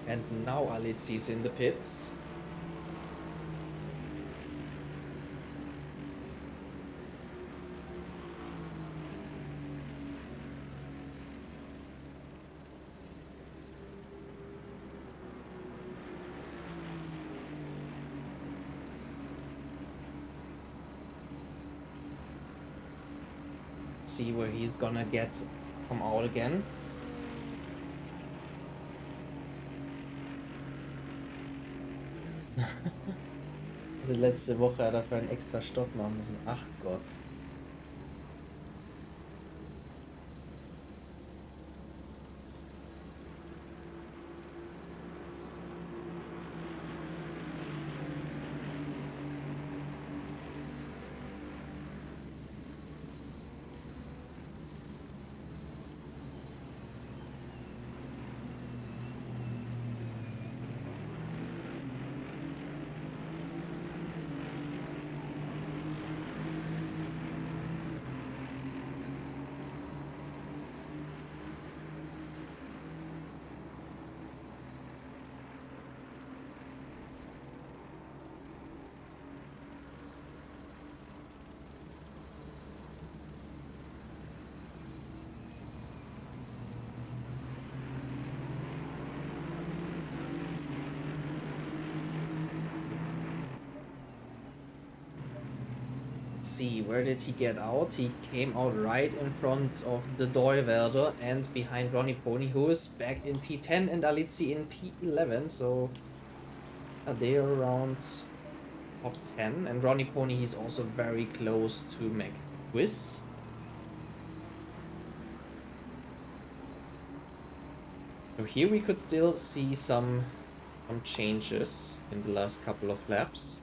S1: And now Alizzi's in the pits. See where he's gonna get come out again. Also letzte Woche hat er für einen extra Stopp machen müssen. Ach Gott. See, where did he get out? He came out right in front of the Deuwerder and behind Ronnie Pony, who is back in P10, and Alizzi in P11, so they are around top 10. And Ronnie Pony, he's also very close to McQuiz. So here we could still see some changes in the last couple of laps.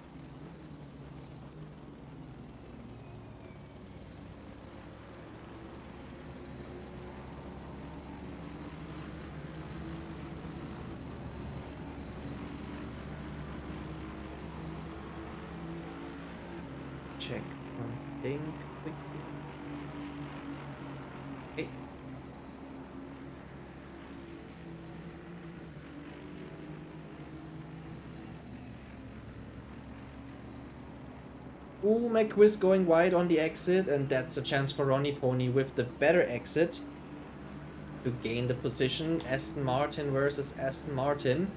S1: Check one thing quickly. Okay. Ooh, McQuiz going wide on the exit, and that's a chance for Ronnie Pony with the better exit to gain the position. Aston Martin versus Aston Martin.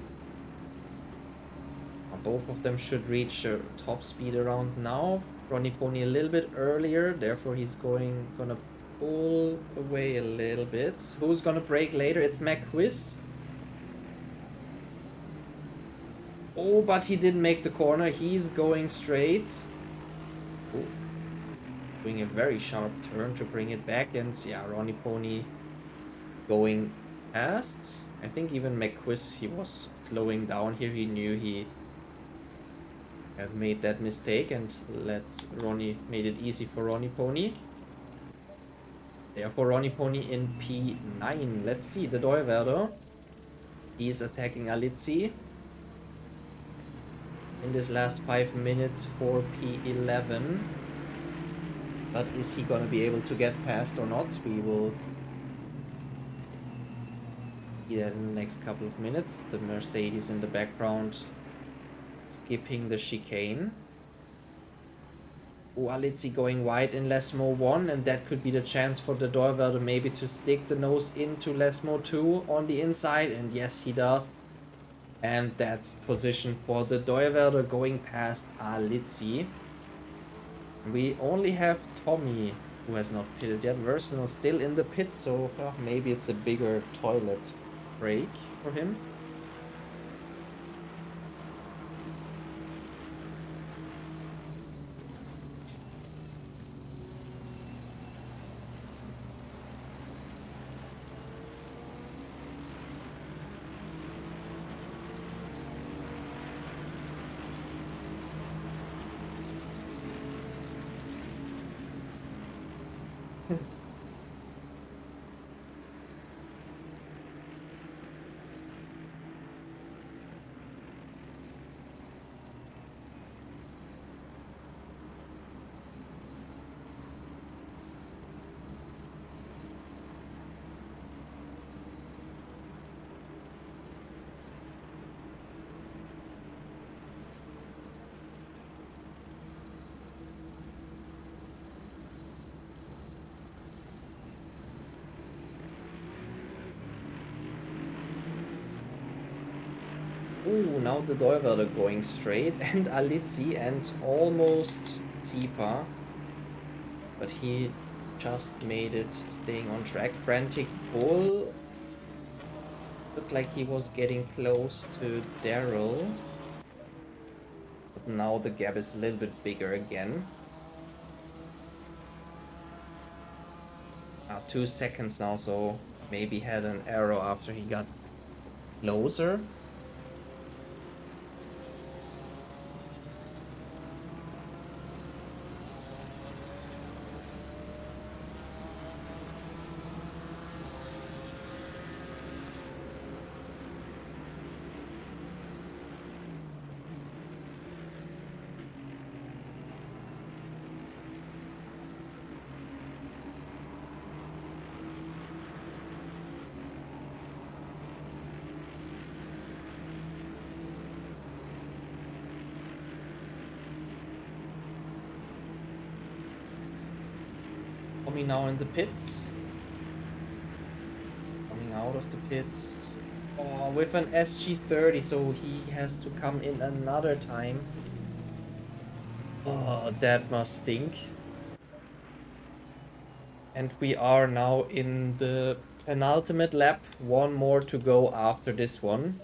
S1: Both of them should reach top speed around now. Ronnie Pony a little bit earlier, therefore he's gonna pull away a little bit. Who's gonna brake later? It's McQuiz. Oh, but he didn't make the corner. He's going straight. Oh, doing a very sharp turn to bring it back, and yeah, Ronnie Pony going past. I think even McQuiz, he was slowing down here. He knew he had made that mistake and made it easy for Ronnie Pony. Therefore, Ronnie Pony in P9. Let's see, the Deuwerder. He's attacking Alizzi in this last 5 minutes for P11. But is he gonna be able to get past or not? We will see that in the next couple of minutes. The Mercedes in the background skipping the chicane. Oh, Alizzi going wide in Lesmo 1, and that could be the chance for the Deuwerder maybe to stick the nose into Lesmo 2 on the inside, and yes, he does. And that's position for the Deuwerder going past Alizzi. We only have Tommy, who has not pitted yet. Versenal still in the pit, so maybe it's a bigger toilet break for him. Ooh, now the Deuwerder going straight, and Alizzi, and almost Zipa. But he just made it, staying on track. Frantic Bull. Looked like he was getting close to Daryl. But now the gap is a little bit bigger again. 2 seconds now, so maybe had an error after he got closer. Coming now in the pits. Coming out of the pits. Oh, with an SG30, so he has to come in another time. Oh, that must stink. And we are now in the penultimate lap. One more to go after this one.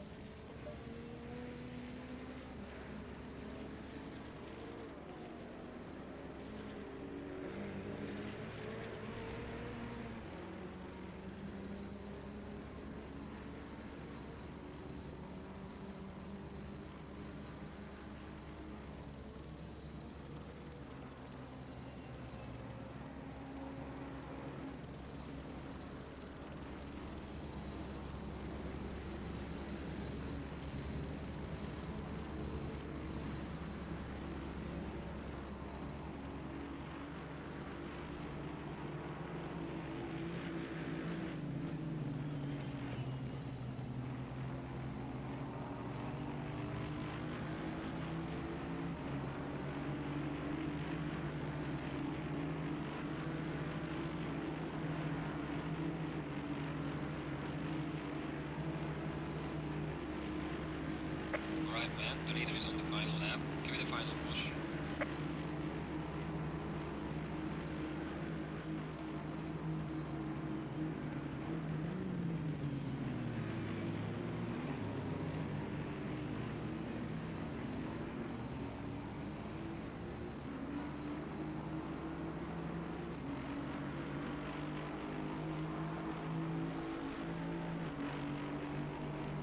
S2: man. The leader is on the final lap. Give it a final push.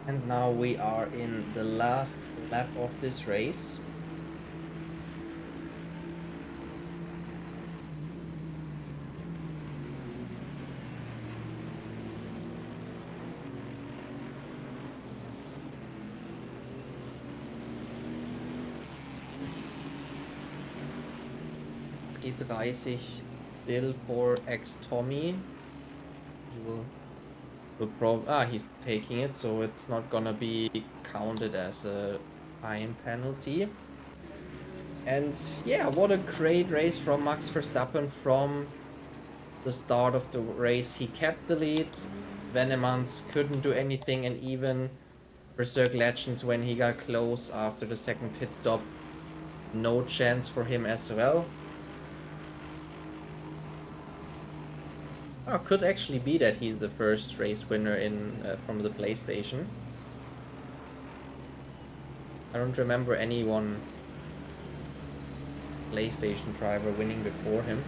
S1: And now we are in the last lap of this race. Es geht 30 still for Tommy. He's taking it, so it's not gonna be counted as a time penalty. And yeah, what a great race from Max Verstappen from the start of the race. He kept the lead. Venemans couldn't do anything, and even Berserk Legends, when he got close after the second pit stop, no chance for him as well. Oh, could actually be that he's the first race winner in from the PlayStation. I don't remember anyone PlayStation driver winning before him.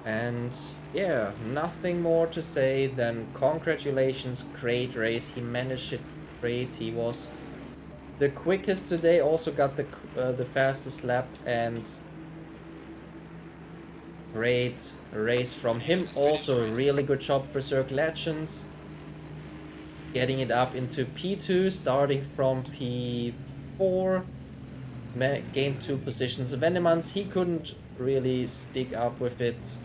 S1: And yeah, nothing more to say than congratulations, great race. He managed it great. He was the quickest today, also got the fastest lap, and great race from him. Also a really good job, Berserk Legends, getting it up into P2, starting from P4, gained 2 positions. Venemans, he couldn't really stick up with it.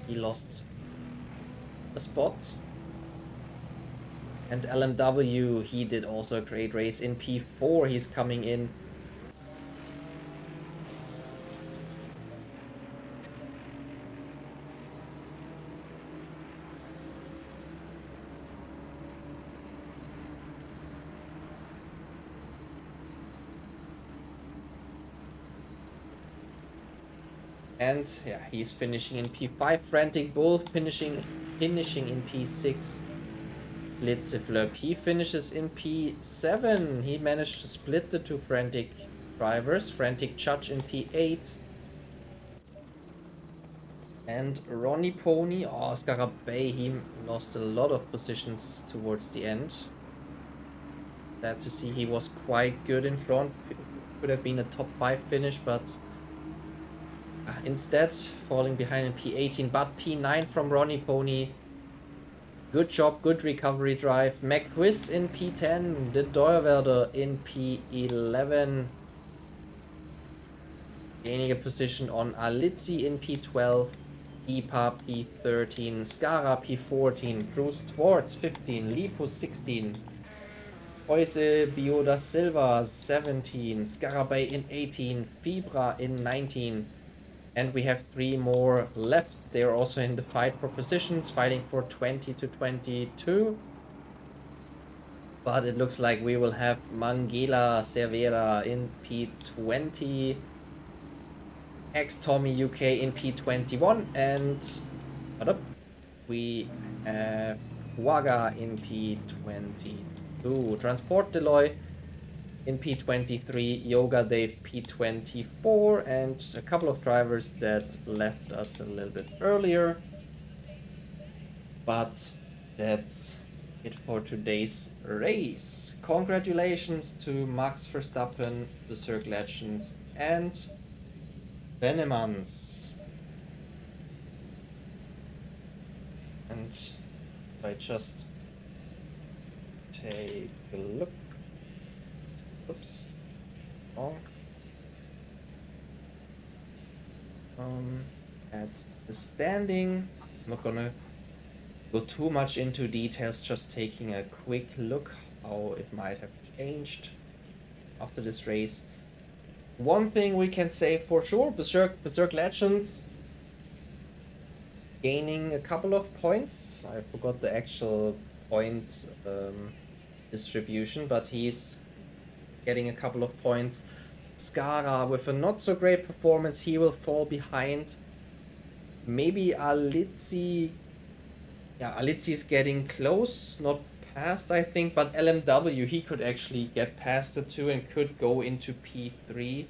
S1: He lost a spot. And LMW, he did also a great race in P4. He's coming in. And yeah, he's finishing in P5. Frantic Bull finishing in P6. Blitzefleur, he finishes in P7. He managed to split the 2 Frantic drivers. Frantic Judge in P8. And Ronnie Pony, Scarabay, he lost a lot of positions towards the end. Sad to see, he was quite good in front. Could have been a top 5 finish, but instead falling behind in P18. But P9 from Ronnie Pony. Good job, good recovery drive. McQuiz in P10, the Deuerwerder in P11. Gaining a position on Alizzi in P12. Ipa P13, Skara P14, Bruce Twards 15, Lipus 16. Oise Bioda Silva 17, Scarabay in 18, Fibra in 19. And we have 3 more left. They are also in the fight for positions, fighting for 20 to 22. But it looks like we will have Mangela Cervera in P20, Tommy UK in P21, and we have Waga in P22, Transport Deloy in P23, Yoga Dave P24, and a couple of drivers that left us a little bit earlier. But that's it for today's race. Congratulations to Max Verstappen, Berserk Legends, and Venemans. And if I just take a look. Oops. Wrong. At the standing, I'm not gonna go too much into details, just taking a quick look how it might have changed after this race. one thing we can say for sure, Berserk Legends gaining a couple of points. I forgot the actual point distribution, but he's getting a couple of points. Skara with a not so great performance, he will fall behind. Maybe Alizzi. Yeah, Alizzi is getting close, not past, I think, but LMW, he could actually get past the two and could go into P3.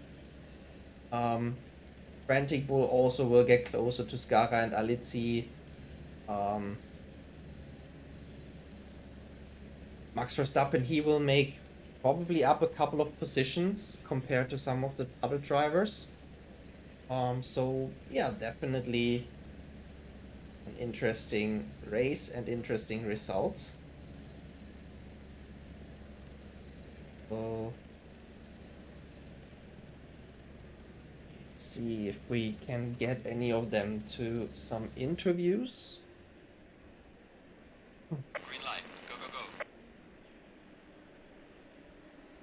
S1: Frantic Bull also will get closer to Skara and Alizzi. Max Verstappen, he will make probably up a couple of positions compared to some of the other drivers. So yeah, definitely an interesting race and interesting result. So let's see if we can get any of them to some interviews.
S2: Green light. Go, go, go.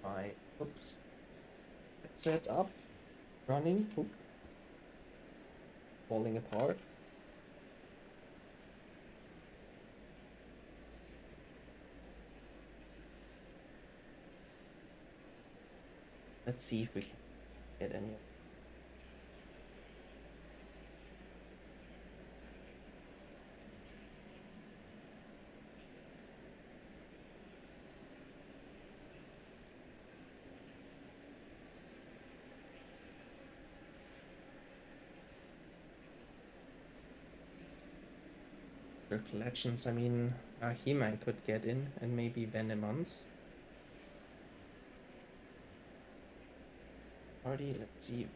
S1: My oops. Headset up. Running. Oop. Falling apart. Let's see if we can get any. Collections, I mean, He-Man could get in, and maybe Venemans. Party, let's see.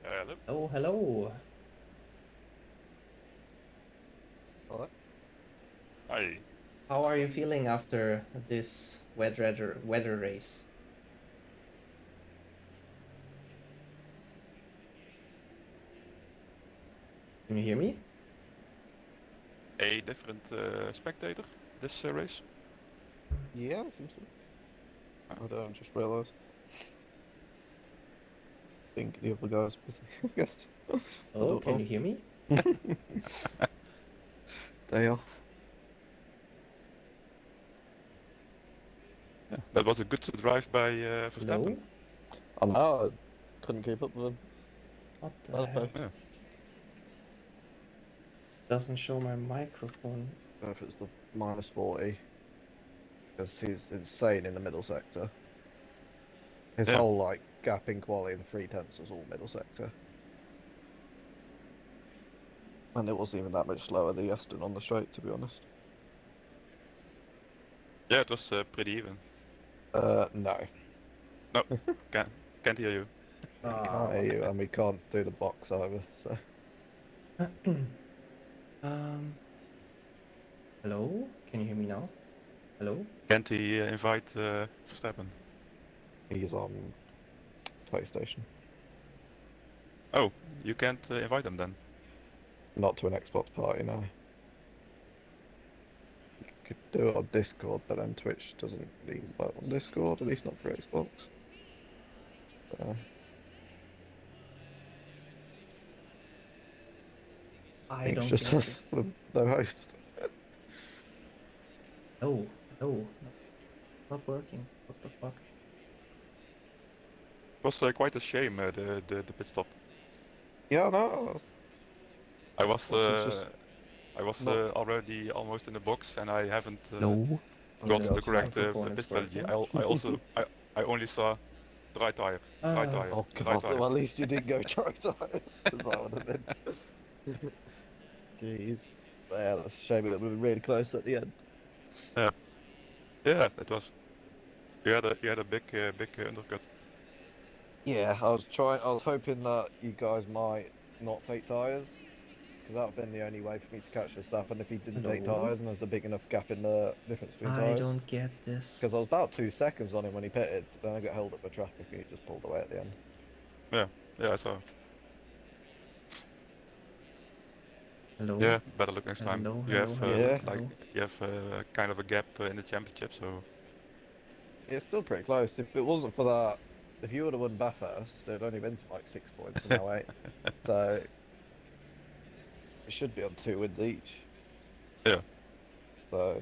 S3: Hello.
S1: Oh, hello.
S4: Hello?
S3: Hi.
S1: How are you feeling after this weather race? Can you hear me?
S3: A different spectator this race.
S4: Yeah, seems to be.
S3: Ah.
S4: I don't just realised. I think the other guy's busy, I guess.
S1: Oh, can you hear me?
S4: Day off.
S3: Yeah, that was a good drive by Verstappen.
S1: No?
S4: I know, I couldn't keep up with him.
S1: What the
S4: Okay.
S1: hell?
S3: Yeah.
S1: Doesn't show my microphone.
S4: I don't know if it's the minus 40. Because he's insane in the middle sector. His
S3: Yeah.
S4: whole, like, gap in quality, the 3/10 was all middle sector. And it wasn't even that much slower than Aston on the straight, to be honest.
S3: Yeah, it was pretty even.
S4: No.
S3: No, can't hear you.
S4: Can't hear you, and we can't do the box either, so.
S1: Hello? Can you hear me now? Hello?
S3: Can't he invite Verstappen?
S4: He's on PlayStation.
S3: Oh, you can't invite him then?
S4: Not to an Xbox party, no. You could do it on Discord, but then Twitch doesn't really work on Discord, at least not for Xbox.
S1: I
S4: think it's
S1: don't
S4: just
S1: get
S4: us with no host.
S1: No, no, not working. What the fuck?
S3: It was quite a shame the pit stop.
S4: Yeah, no.
S3: I was
S4: not-
S3: already almost in the box and I haven't
S1: No.
S3: got
S4: Yeah,
S3: the
S4: it's
S3: correct
S1: microphone
S3: pit
S1: is
S3: strategy.
S1: working.
S3: I also I only saw dry tire, dry tire,
S4: Oh
S3: dry
S4: god,
S3: tire.
S4: well, at least you didn't go try tires, because that would have been. Jeez. Yeah, that's a shame that we were really close at the end.
S3: Yeah, yeah, it was. You had a big undercut.
S4: Yeah, I was hoping that you guys might not take tires, because that would have been the only way for me to catch Verstappen if he didn't take
S1: Hello?
S4: tyres and there's a big enough gap in the difference between
S1: I
S4: tyres.
S1: don't get this.
S4: Because I was about 2 seconds on him when he pitted, then I got held up for traffic and he just pulled away at the end.
S3: Yeah, I saw.
S1: Hello?
S3: Yeah, better luck next time.
S1: Hello,
S3: You
S1: hello,
S3: have
S1: hello,
S4: Yeah.
S1: hello.
S3: you have kind of a gap in the championship, so
S4: It's still pretty close. If it wasn't for that, if you would have won Bathurst, it'd only been to like 6 points and now 8. So it should be on 2 wins each.
S3: yeah.
S4: So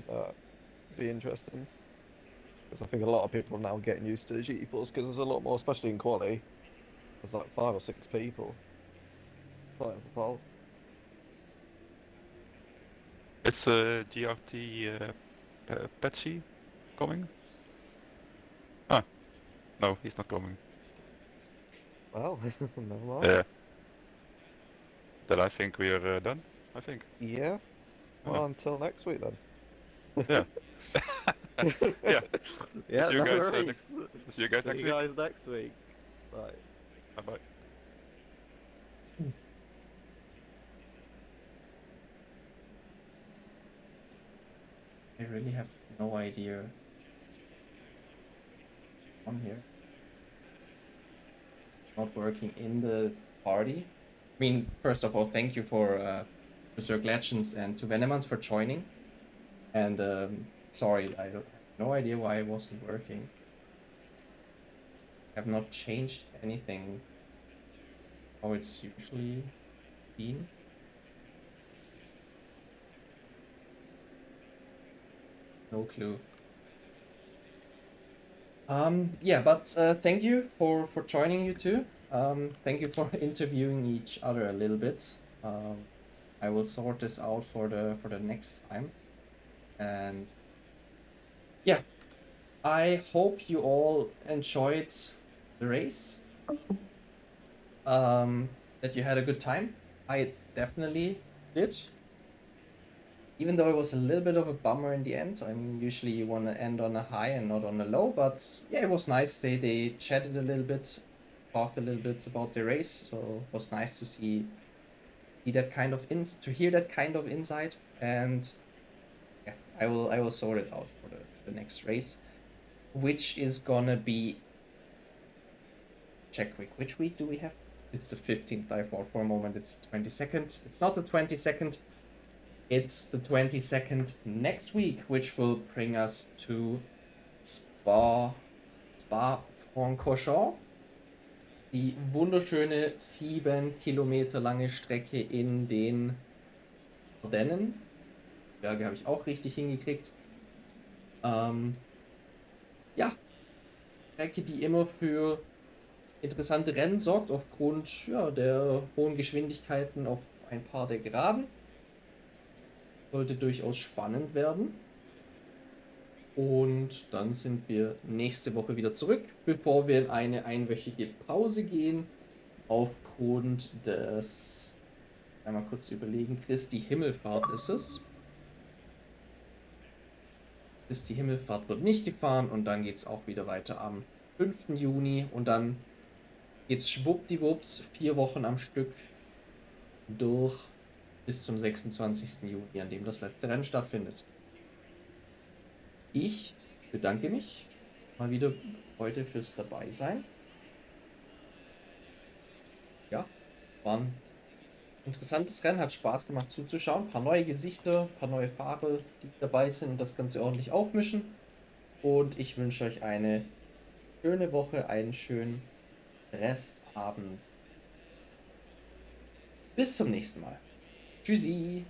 S4: be interesting. Because I think a lot of people are now getting used to the GT4s because there's a lot more, especially in quali. There's like 5 or 6 people fighting for pole.
S3: It's GRT Patsy coming? Ah, no, he's not coming.
S4: Well, never mind.
S3: Yeah. Then I think we're done. I think.
S4: Yeah. Well,
S3: Oh.
S4: until next week then.
S3: Yeah. Yeah.
S4: Yeah,
S3: See you
S4: no
S3: guys,
S4: worries.
S3: See you guys
S4: See
S3: next
S4: you
S3: week.
S4: guys next week. Bye.
S3: Bye bye.
S1: I really have no idea. On here. Not working in the party. I mean, first of all, thank you to Cirque Legends and to Venemans for joining. And sorry, I have no idea why it wasn't working. I have not changed anything how it's usually been. No clue. Yeah, but thank you for joining, you two. Thank you for interviewing each other a little bit. I will sort this out for the next time. And yeah, I hope you all enjoyed the race. That you had a good time. I definitely did. Even though it was a little bit of a bummer in the end. I mean, usually you want to end on a high and not on a low, but yeah, it was nice. They chatted a little bit, talked a little bit about the race, so it was nice to see that kind of hear that kind of insight. And yeah, I will sort it out for the next race, which is gonna be, check quick, which week do we have? It's the 15th. I thought for a moment it's 22nd. It's not the 22nd. It's the 22nd next week, which will bring us to Spa-Francorchamps. Die wunderschöne 7 Kilometer lange Strecke in den Ardennen. Berge habe ich auch richtig hingekriegt. Ja, Strecke, die immer für interessante Rennen sorgt, aufgrund der hohen Geschwindigkeiten auf ein paar der Geraden. Sollte durchaus spannend werden. Und dann sind wir nächste Woche wieder zurück, bevor wir in eine einwöchige Pause gehen. Aufgrund des, einmal kurz überlegen, Christi Himmelfahrt ist es. Christi Himmelfahrt wird nicht gefahren und dann geht es auch wieder weiter am 5. Juni und dann geht es schwuppdiwupps 4 Wochen am Stück durch bis zum 26. Juni, an dem das letzte Rennen stattfindet. Ich bedanke mich mal wieder heute fürs Dabeisein. Ja, war ein interessantes Rennen, hat Spaß gemacht zuzuschauen. Ein paar neue Gesichter, ein paar neue Fahrer, die dabei sind und das Ganze ordentlich aufmischen. Und ich wünsche euch eine schöne Woche, einen schönen Restabend. Bis zum nächsten Mal. Tschüssi.